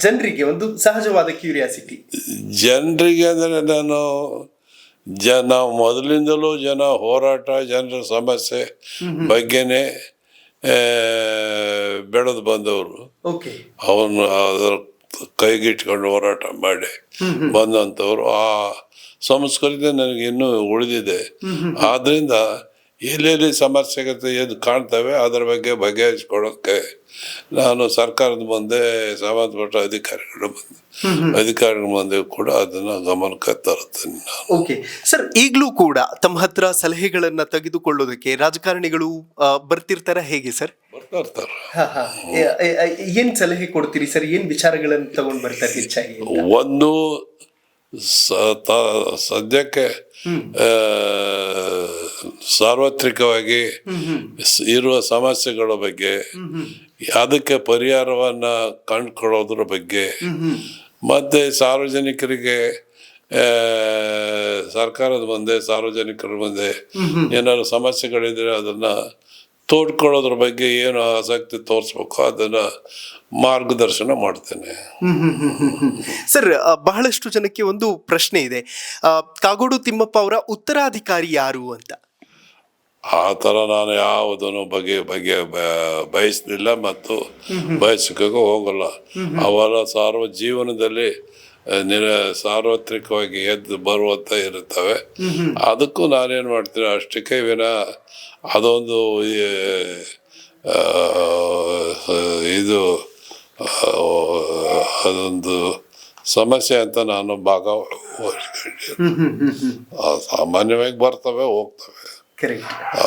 ಜನರಿಗೆ ಒಂದು ಸಹಜವಾದ ಕ್ಯೂರಿಯಾಸಿಟಿ. ಜನರಿಗೆ ಅಂದ್ರೆ ನಾವು ಮೊದಲಿಂದಲೂ ಹೋರಾಟ, ಜನರ ಸಮಸ್ಯೆ ಬಗ್ಗೆನೆ ಬೆಳೆದು ಬಂದವರು. ಅವನು ಅದರ ಕೈಗಿಟ್ಕೊಂಡು ಹೋರಾಟ ಮಾಡಿ ಬಂದಂಥವ್ರು. ಆ ಸಂಸ್ಕೃತಿ ನನಗೆ ಇನ್ನೂ ಉಳಿದಿದೆ. ಆದ್ರಿಂದ ಎಲ್ಲೆಲ್ಲಿ ಸಮಸ್ಯೆಗಳು ಏನು ಕಾಣ್ತವೆ ಅದರ ಬಗ್ಗೆ ಬಗೆಹರಿಸ್ಕೊಳ್ಳೋಕ್ಕೆ ನಾನು ಸರ್ಕಾರದ ಮುಂದೆ ಸಂಬಂಧಪಟ್ಟ ಅಧಿಕಾರಿಗಳ ಮುಂದೆ ಕೂಡ ಅದನ್ನ ಗಮನಕ್ಕೆ ತರುತ್ತೇನೆ ನಾನು. ಓಕೆ ಸರ್, ಈಗಲೂ ಕೂಡ ತಮ್ಮ ಹತ್ರ ಸಲಹೆಗಳನ್ನ ತೆಗೆದುಕೊಳ್ಳೋದಕ್ಕೆ ರಾಜಕಾರಣಿಗಳು ಬರ್ತಿರ್ತಾರ, ಹೇಗೆ ಸರ್? ಬರ್ತಾ ಇರ್ತಾರೆ. ಏನ್ ಸಲಹೆ ಕೊಡ್ತೀರಿ ಸರ್? ಏನ್ ವಿಚಾರಗಳನ್ನು ತಗೊಂಡ್ ಬರ್ತಾರೆ ಹೆಚ್ಚಾಗಿ? ಒಂದು ಸದ್ಯಕ್ಕೆ ಸಾರ್ವತ್ರಿಕವಾಗಿ ಇರುವ ಸಮಸ್ಯೆಗಳ ಬಗ್ಗೆ, ಅದಕ್ಕೆ ಪರಿಹಾರವನ್ನ ಕಂಡುಕೊಳ್ಳೋದ್ರ ಬಗ್ಗೆ, ಮತ್ತೆ ಸಾರ್ವಜನಿಕರಿಗೆ ಸರ್ಕಾರದ ಮುಂದೆ ಸಾರ್ವಜನಿಕರ ಮುಂದೆ ಏನಾದ್ರು ಸಮಸ್ಯೆಗಳಿದ್ರೆ ಅದನ್ನ ತೋಡ್ಕೊಳ್ಳೋದ್ರ ಬಗ್ಗೆ ಏನು ಆಸಕ್ತಿ ತೋರಿಸ್ಬೇಕು ಅದನ್ನ ಮಾರ್ಗದರ್ಶನ ಮಾಡ್ತೇನೆ. ಸರ್, ಬಹಳಷ್ಟು ಜನಕ್ಕೆ ಒಂದು ಪ್ರಶ್ನೆ ಇದೆ, ಕಾಗೋಡು ತಿಮ್ಮಪ್ಪ ಅವರ ಉತ್ತರಾಧಿಕಾರಿ ಯಾರು ಅಂತ. ಆ ಥರ ನಾನು ಯಾವುದನ್ನು ಬಯಸಲಿಲ್ಲ ಮತ್ತು ಬಯಸಕ್ಕೂ ಹೋಗಲ್ಲ. ಅವರ ಜೀವನದಲ್ಲಿ ಸಾರ್ವತ್ರಿಕವಾಗಿ ಎದ್ದು ಬರುವಂತ ಇರುತ್ತವೆ. ಅದಕ್ಕೂ ನಾನೇನು ಮಾಡ್ತೀನಿ ಅಷ್ಟಕ್ಕೆ ವಿನ ಅದೊಂದು ಇದು ಅದೊಂದು ಸಮಸ್ಯೆ ಅಂತ ನಾನು ಸಾಮಾನ್ಯವಾಗಿ ಬರ್ತವೆ ಹೋಗ್ತವೆ.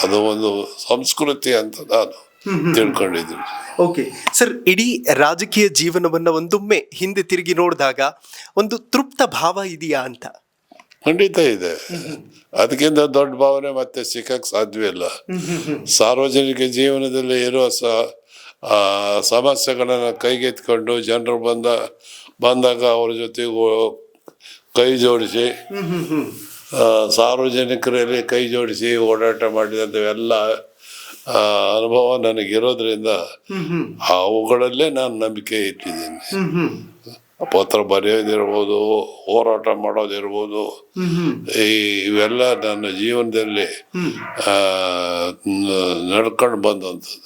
ಅದು ಒಂದು ಸಂಸ್ಕೃತಿ ಅಂತ ನಾನು ತಿಳ್ಕೊಂಡಿದ್ದೀನಿ. ಓಕೆ ಸರ್, ಇಡೀ ರಾಜಕೀಯ ಜೀವನವನ್ನ ಒಂದೊಮ್ಮೆ ಹಿಂದೆ ತಿರುಗಿ ನೋಡಿದಾಗ ಒಂದು ತೃಪ್ತ ಭಾವ ಇದೆಯಾ ಅಂತ? ಖಂಡಿತ ಇದೆ. ಅದಕ್ಕಿಂತ ದೊಡ್ಡ ಭಾವನೆ ಮತ್ತೆ ಸಿಕ್ಕಕ್ಕೆ ಸಾಧ್ಯವಿಲ್ಲ. ಸಾರ್ವಜನಿಕ ಜೀವನದಲ್ಲಿ ಇರುವ ಸಮಸ್ಯೆಗಳನ್ನ ಕೈಗೆತ್ಕೊಂಡು ಜನರು ಬಂದಾಗ ಅವ್ರ ಜೊತೆಗೂ ಕೈ ಜೋಡಿಸಿ ಸಾರ್ವಜನಿಕರಲ್ಲಿ ಕೈ ಜೋಡಿಸಿ ಓಡಾಟ ಮಾಡಿದಂಥವೆಲ್ಲ ಅನುಭವ ನನಗಿರೋದ್ರಿಂದ ಅವುಗಳಲ್ಲೇ ನಾನು ನಂಬಿಕೆ ಇಟ್ಟಿದ್ದೀನಿ. ಪತ್ರ ಬರೆಯೋದಿರ್ಬೋದು, ಹೋರಾಟ ಮಾಡೋದಿರ್ಬೋದು, ಇವೆಲ್ಲ ನನ್ನ ಜೀವನದಲ್ಲಿ ನಡ್ಕೊಂಡು ಬಂದಂಥದ್ದು.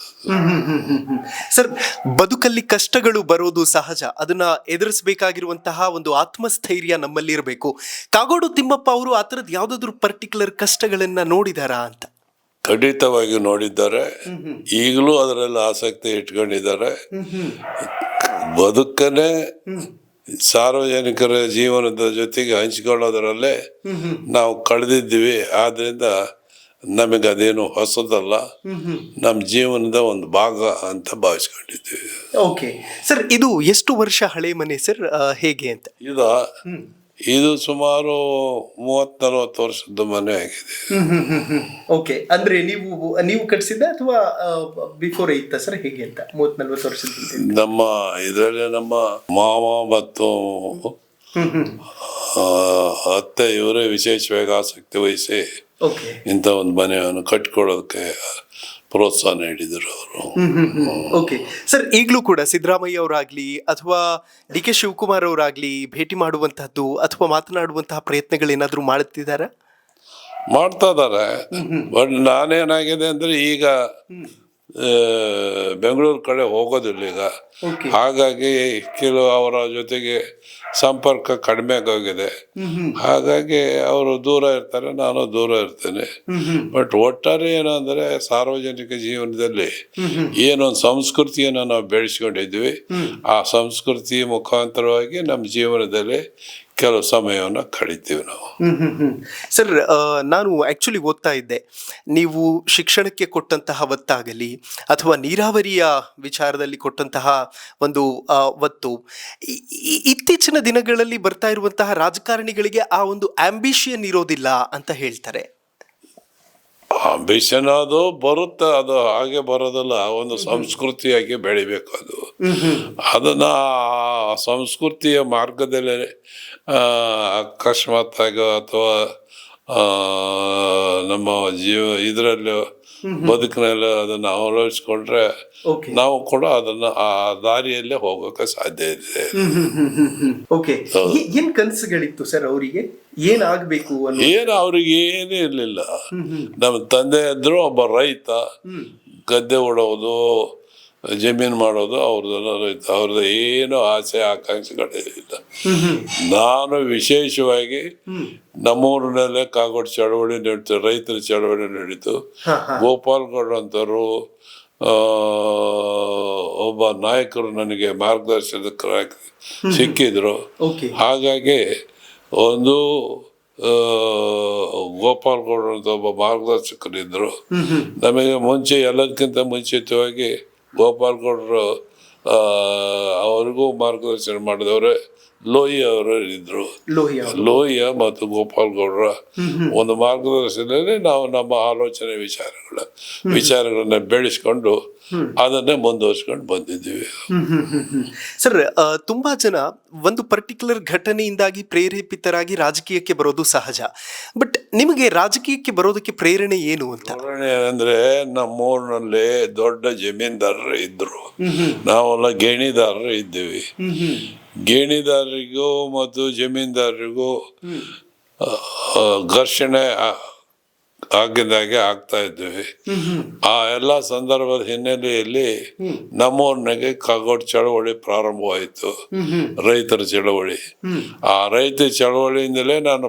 ಸರ್, ಬದುಕಲ್ಲಿ ಕಷ್ಟಗಳು ಬರೋದು ಸಹಜ, ಅದನ್ನ ಎದುರಿಸಬೇಕಾಗಿರುವಂತಹ ಒಂದು ಆತ್ಮಸ್ಥೈರ್ಯ ನಮ್ಮಲ್ಲಿ ಇರಬೇಕು. ಕಾಗೋಡು ತಿಮ್ಮಪ್ಪ ಅವರು ಆ ಥರದ್ದು ಯಾವ್ದಾದ್ರು ಪರ್ಟಿಕ್ಯುಲರ್ ಕಷ್ಟಗಳನ್ನ ನೋಡಿದಾರಾ ಅಂತ? ಖಂಡಿತವಾಗಿ ನೋಡಿದ್ದಾರೆ. ಈಗಲೂ ಅದರಲ್ಲಿ ಆಸಕ್ತಿ ಇಟ್ಕೊಂಡಿದ್ದಾರೆ. ಬದುಕನ್ನೇ ಸಾರ್ವಜನಿಕರ ಜೀವನದ ಜೊತೆಗೆ ಹಂಚಿಕೊಳ್ಳೋದರಲ್ಲೇ ನಾವು ಕಳೆದಿದ್ದೀವಿ. ಆದ್ರಿಂದ ನಮಗೆ ಅದೇನು ಹೊಸದಲ್ಲ, ನಮ್ಮ ಜೀವನದ ಒಂದು ಭಾಗ ಅಂತ ಭಾವಿಸ್ಕೊಂಡಿದ್ದೀವಿ. ಓಕೆ ಸರ್, ಇದು ಎಷ್ಟು ವರ್ಷ ಹಳೆ ಮನೆ ಸರ್, ಹೇಗೆ ಅಂತ? ಇದು ಸುಮಾರು 30-40 ವರ್ಷದ ಮನೆ ಆಗಿದೆ. ಓಕೆ, ಅಂದ್ರೆ ನೀವು ಕಟ್ಸಿದ್ದ ಅಥವಾ ಬಿಫೋರ್ ಇತ್ತ ಸರ್, ಹೇಗೆ ಅಂತ? 30-40 ವರ್ಷದ ನಮ್ಮ ಇದರಲ್ಲಿ ನಮ್ಮ ಮಾವ ಮತ್ತು ಅತ್ತೆ ಇವರೇ ವಿಶೇಷವಾಗಿ ಆಸಕ್ತಿ ವಹಿಸಿ ಇಂಥ ಒಂದು ಮನೆಯನ್ನು ಕಟ್ಕೊಳ್ಳೋದಕ್ಕೆ ಪ್ರೋತ್ಸಾಹ ನೀಡಿದರು ಅವರು. ಓಕೆ ಸರ್, ಈಗಲೂ ಕೂಡ ಸಿದ್ದರಾಮಯ್ಯ ಅವರಾಗ್ಲಿ ಅಥವಾ DK ಶಿವಕುಮಾರ್ ಅವರಾಗ್ಲಿ ಭೇಟಿ ಮಾಡುವಂತಹದ್ದು ಅಥವಾ ಮಾತನಾಡುವಂತಹ ಪ್ರಯತ್ನಗಳೇನಾದ್ರೂ ಮಾಡುತ್ತಿದ್ದಾರಾ? ಮಾಡ್ತಾ ಇದ್ದಾರೆ. ಬಟ್ ನಾನೇನಾಗಿದೆ ಅಂದ್ರೆ ಈಗ ಬೆಂಗಳೂರು ಕಡೆ ಹೋಗೋದಿಲ್ಲ ಈಗ. ಹಾಗಾಗಿ ಕೆಲವು ಅವರ ಜೊತೆಗೆ ಸಂಪರ್ಕ ಕಡಿಮೆ ಆಗೋಗಿದೆ. ಹಾಗಾಗಿ ಅವರು ದೂರ ಇರ್ತಾರೆ, ನಾನು ದೂರ ಇರ್ತೇನೆ. ಬಟ್ ಒಟ್ಟಾರೆ ಏನಂದ್ರೆ ಸಾರ್ವಜನಿಕ ಜೀವನದಲ್ಲಿ ಏನೊಂದು ಸಂಸ್ಕೃತಿಯನ್ನು ನಾವು ಬೆಳೆಸ್ಕೊಂಡಿದ್ವಿ, ಆ ಸಂಸ್ಕೃತಿ ಮುಖಾಂತರವಾಗಿ ನಮ್ಮ ಜೀವನದಲ್ಲಿ ಕೆಲವು ಸಮಯವನ್ನು ಕಳೀತೀವಿ ನಾವು. ಸರ್, ನಾನು ಆಕ್ಚುಲಿ ಓದ್ತಾ ಇದ್ದೆ, ನೀವು ಶಿಕ್ಷಣಕ್ಕೆ ಕೊಟ್ಟಂತಹ ಒತ್ತಾಗಲಿ ಅಥವಾ ನೀರಾವರಿಯ ವಿಚಾರದಲ್ಲಿ ಕೊಟ್ಟಂತಹ ಒಂದು ಒತ್ತು ಇತ್ತೀಚಿನ ದಿನಗಳಲ್ಲಿ ಬರ್ತಾ ಇರುವಂತಹ ರಾಜಕಾರಣಿಗಳಿಗೆ ಆ ಒಂದು ಆಂಬಿಷನ್ ಇರೋದಿಲ್ಲ ಅಂತ ಹೇಳ್ತಾರೆ. ಆಂಬಿಷನ್ ಅದು ಬರುತ್ತೆ, ಅದು ಹಾಗೆ ಬರೋದಲ್ಲ, ಒಂದು ಸಂಸ್ಕೃತಿಯಾಗಿ ಬೆಳಿಬೇಕು. ಅದನ್ನ ಸಂಸ್ಕೃತಿಯ ಮಾರ್ಗದಲ್ಲಿ ಅಕಸ್ಮಾತ್ ಆಗಿ ಅಥವಾ ನಮ್ಮ ಇದರಲ್ಲಿ ಬದುಕಿನಲ್ಲಿ ಅದನ್ನ ಅಳವಡಿಸ್ಕೊಂಡ್ರೆ ನಾವು ಕೂಡ ಅದನ್ನ ಆ ದಾರಿಯಲ್ಲೇ ಹೋಗೋಕೆ ಸಾಧ್ಯ ಇದೆ. ಏನ್ ಕನಸುಗಳಿತ್ತು ಸರ್ ಅವರಿಗೆ? ಏನಾಗಬೇಕು ಏನು ಅವ್ರಿಗೆ ಏನೂ ಇರ್ಲಿಲ್ಲ. ನಮ್ಮ ತಂದೆ ಇದ್ರು ಒಬ್ಬ ರೈತ, ಗದ್ದೆ ಉಡೋದು, ಜಮೀನು ಮಾಡೋದು ಅವ್ರದ್ದೆಲ್ಲ ರೈತ, ಅವ್ರದ್ದು ಏನು ಆಸೆ ಆಕಾಂಕ್ಷೆಗಳಿಲ್ಲ. ನಾನು ವಿಶೇಷವಾಗಿ ನಮ್ಮೂರಿನಲ್ಲೇ ಕಾಗೋಡು ಚಳವಳಿ ನಡೀತು, ರೈತರ ಚಳವಳಿ ನಡೀತು. ಗೋಪಾಲ್ ಗೌಡ್ ಅಂತವರು ಒಬ್ಬ ನಾಯಕರು ನನಗೆ ಮಾರ್ಗದರ್ಶಕರಾಗಿ ಸಿಕ್ಕಿದ್ರು. ಹಾಗಾಗಿ ಒಂದು ಗೋಪಾಲ್ ಗೌಡ್ ಅಂತ ಒಬ್ಬ ಮಾರ್ಗದರ್ಶಕರಿದ್ದರು ನಮಗೆ. ಮುಂಚೆ ಎಲ್ಲದಕ್ಕಿಂತ ಮುಂಚಿತವಾಗಿ ಗೋಪಾಲ್ ಗೌಡರು ಅವ್ರಿಗೂ ಮಾರ್ಗದರ್ಶನ ಮಾಡಿದವ್ರೆ ಲೋಹಿಯ ಅವರು ಇದ್ರು. ಲೋಹಿಯ ಮತ್ತು ಗೋಪಾಲ್ ಗೌಡರ ಒಂದು ಮಾರ್ಗದರ್ಶನದಲ್ಲಿ ನಾವು ನಮ್ಮ ಆಲೋಚನೆ ವಿಚಾರಗಳನ್ನ ಬೆಳೆಸ್ಕೊಂಡು ಅದನ್ನೇ ಮುಂದುವರ್ಸ್ಕೊಂಡು ಬಂದಿದ್ದೀವಿ. ಸರ್, ತುಂಬಾ ಜನ ಒಂದು ಪರ್ಟಿಕ್ಯುಲರ್ ಘಟನೆಯಿಂದಾಗಿ ಪ್ರೇರೇಪಿತರಾಗಿ ರಾಜಕೀಯಕ್ಕೆ ಬರೋದು ಸಹಜ. ಬಟ್ ನಿಮಗೆ ರಾಜಕೀಯಕ್ಕೆ ಬರೋದಕ್ಕೆ ಪ್ರೇರಣೆ ಏನು ಅಂತ? ಪ್ರೇರಣೆ ಅಂದ್ರೆ ನಮ್ಮೂರಿನಲ್ಲಿ ದೊಡ್ಡ ಜಮೀನ್ದಾರರು ಇದ್ರು, ನಾವೆಲ್ಲ ಗೇಣಿದಾರರು ಇದ್ದೀವಿ. ಗೇಣಿದಾರರಿಗೂ ಮತ್ತು ಜಮೀನ್ದಾರರಿಗೂ ಘರ್ಷಣೆ ಆಗಿದ್ದಾಗೆ ಆಗ್ತಾ ಇದ್ವಿ. ಆ ಎಲ್ಲ ಸಂದರ್ಭದ ಹಿನ್ನೆಲೆಯಲ್ಲಿ ನಮ್ಮೂರಿನಾಗೆ ಕಾಗೋಡು ಚಳವಳಿ ಪ್ರಾರಂಭವಾಯಿತು, ರೈತರ ಚಳವಳಿ. ಆ ರೈತ ಚಳವಳಿಯಿಂದಲೇ ನಾನು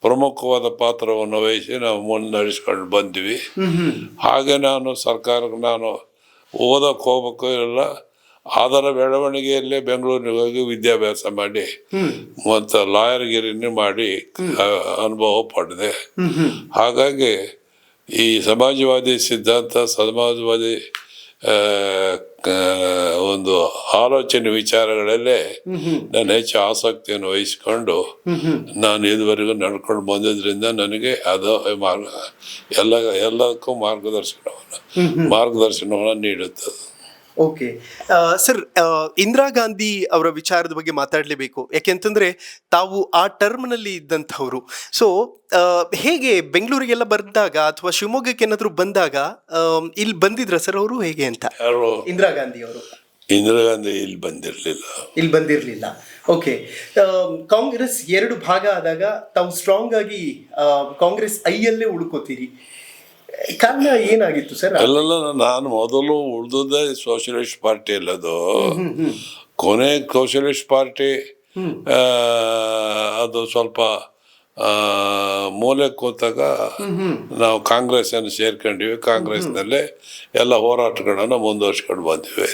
ಪ್ರಮುಖವಾದ ಪಾತ್ರವನ್ನು ವಹಿಸಿ ನಾವು ಮುನ್ನಡೆಸ್ಕೊಂಡು ಬಂದ್ವಿ. ಹಾಗೆ ನಾನು ಸರ್ಕಾರಕ್ಕೆ ನಾನು ಓದಕ್ಕೆ ಹೋಗ್ಬೇಕು ಇಲ್ಲ, ಅದರ ಬೆಳವಣಿಗೆಯಲ್ಲೇ ಬೆಂಗಳೂರಿಗೆ ಹೋಗಿ ವಿದ್ಯಾಭ್ಯಾಸ ಮಾಡಿ ಮತ್ತು ಲಾಯರ್ಗಿರಿನೂ ಮಾಡಿ ಅನುಭವ ಪಡೆದೆ. ಹಾಗಾಗಿ ಈ ಸಮಾಜವಾದಿ ಸಿದ್ಧಾಂತ, ಸಮಾಜವಾದಿ ಒಂದು ಆಲೋಚನೆ ವಿಚಾರಗಳಲ್ಲೇ ನಾನು ಹೆಚ್ಚು ಆಸಕ್ತಿಯನ್ನು ವಹಿಸಿಕೊಂಡು ನಾನು ಇದುವರೆಗೂ ನಡ್ಕೊಂಡು ಬಂದಿದ್ರಿಂದ ನನಗೆ ಅದು ಎಲ್ಲದಕ್ಕೂ ಮಾರ್ಗದರ್ಶನವನ್ನು ನೀಡುತ್ತದೆ. ಓಕೆ ಸರ್, ಇಂದಿರಾ ಗಾಂಧಿ ಅವರ ವಿಚಾರದ ಬಗ್ಗೆ ಮಾತಾಡಲೇಬೇಕು. ಯಾಕೆಂತಂದ್ರೆ ತಾವು ಆ ಟರ್ಮ್ನಲ್ಲಿ ಇದ್ದಂಥವ್ರು. ಸೊ ಹೇಗೆ ಬೆಂಗಳೂರಿಗೆಲ್ಲ ಬಂದಾಗ ಅಥವಾ ಶಿವಮೊಗ್ಗಕ್ಕೆ ಏನಾದ್ರು ಬಂದಾಗ ಇಲ್ಲಿ ಬಂದಿದ್ರ ಸರ್ ಅವರು, ಹೇಗೆ ಅಂತ? ಇಂದಿರಾ ಗಾಂಧಿ ಅವರು ಇಲ್ಲಿ ಬಂದಿರಲಿಲ್ಲ. ಓಕೆ, ಕಾಂಗ್ರೆಸ್ 2 ಭಾಗ ಆದಾಗ ತಾವು ಸ್ಟ್ರಾಂಗ್ ಆಗಿ ಕಾಂಗ್ರೆಸ್ ಐಯಲ್ಲೇ ಉಳ್ಕೋತೀರಿ. ಕಾರಣ ಏನಾಗಿತ್ತು ಸರ್? ಅಲ್ಲೆಲ್ಲ ನಾನು ಮೊದಲು ಉಳಿದದ್ದೇ ಸೋಷಿಯಲಿಸ್ಟ್ ಪಾರ್ಟಿ ಅಲ್ಲದು, ಕೊನೆ ಸೋಷಿಯಲಿಸ್ಟ್ ಪಾರ್ಟಿ ಅದು ಸ್ವಲ್ಪ ಮೂಲೆ ಕೂತಾಗ ನಾವು ಕಾಂಗ್ರೆಸ್ ಅನ್ನು ಸೇರ್ಕೊಂಡಿವಿ. ಕಾಂಗ್ರೆಸ್ನಲ್ಲೇ ಎಲ್ಲ ಹೋರಾಟಗಳನ್ನು ಮುಂದುವರ್ಸ್ಕೊಂಡು ಬಂದಿವೆ.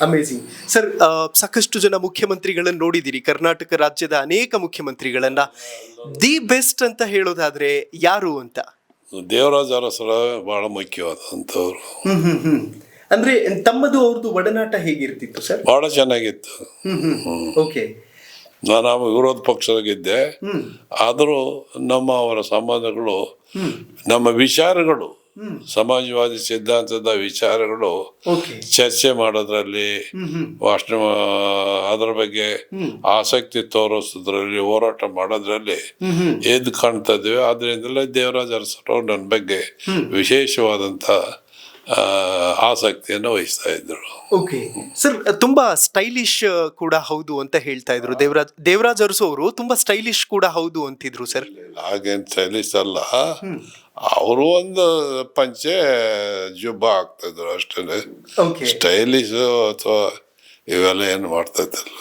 Amazing sir. ಸಾಕಷ್ಟು ಜನ ಮುಖ್ಯಮಂತ್ರಿಗಳನ್ನ ನೋಡಿದಿರಿ, ಕರ್ನಾಟಕ ರಾಜ್ಯದ ಅನೇಕ ಮುಖ್ಯಮಂತ್ರಿಗಳನ್ನ. ದಿ ಬೆಸ್ಟ್ ಅಂತ ಹೇಳೋದಾದ್ರೆ ಯಾರು ಅಂತ? ದೇವರಾಜ ಅರಸರ ಬಹಳ ಮುಖ್ಯವಾದಂಥವ್ರು. ಅಂದ್ರೆ ತಮ್ಮದು ಅವ್ರದ್ದು ಒಡನಾಟ ಹೇಗಿರ್ತಿತ್ತು ಸರ್? ಬಹಳ ಚೆನ್ನಾಗಿತ್ತು. ಓಕೆ, ನಾನು ವಿರೋಧ ಪಕ್ಷದಾಗಿದ್ದೆ, ಆದರೂ ಅವರ ಸಂಬಂಧಗಳು, ನಮ್ಮ ವಿಚಾರಗಳು, ಸಮಾಜವಾದಿ ಸಿದ್ಧಾಂತದ ವಿಚಾರಗಳು ಚರ್ಚೆ ಮಾಡೋದ್ರಲ್ಲಿ, ಭಾಷಣ ಅದರ ಬಗ್ಗೆ ಆಸಕ್ತಿ ತೋರಿಸೋದ್ರಲ್ಲಿ, ಹೋರಾಟ ಮಾಡೋದ್ರಲ್ಲಿ ಎದ್ದು ಕಾಣ್ತಾ ಇದ್ವಿ. ಆದ್ರಿಂದಲೇ ದೇವರಾಜ ಅರಸರು ನನ್ನ ಬಗ್ಗೆ ವಿಶೇಷವಾದಂತ ಆಸಕ್ತಿಯನ್ನು ವಹಿಸ್ತಾ ಇದ್ರು. ಓಕೆ ಸರ್, ತುಂಬಾ ಸ್ಟೈಲಿಶ್ ಕೂಡ ಹೌದು ಅಂತ ಹೇಳ್ತಾ ಇದ್ರು. ದೇವರಾಜ್ ಅರಸು ಅವರು ತುಂಬಾ ಸ್ಟೈಲಿಶ್ ಕೂಡ ಹೌದು ಅಂತಿದ್ರು ಸರ್. ಹಾಗೇನ್ ಸ್ಟೈಲಿಶ್ ಅಲ್ಲ, ಅವರು ಒಂದು ಪಂಚೆ ಜುಬ್ಬ ಹಾಕ್ತಾ ಇದ್ರು ಅಷ್ಟೇ. ಸ್ಟೈಲಿಶ್ ಅಥವಾ ಇವೆಲ್ಲ ಏನು ಮಾಡ್ತಾ ಇದ್ದಲ್ಲ.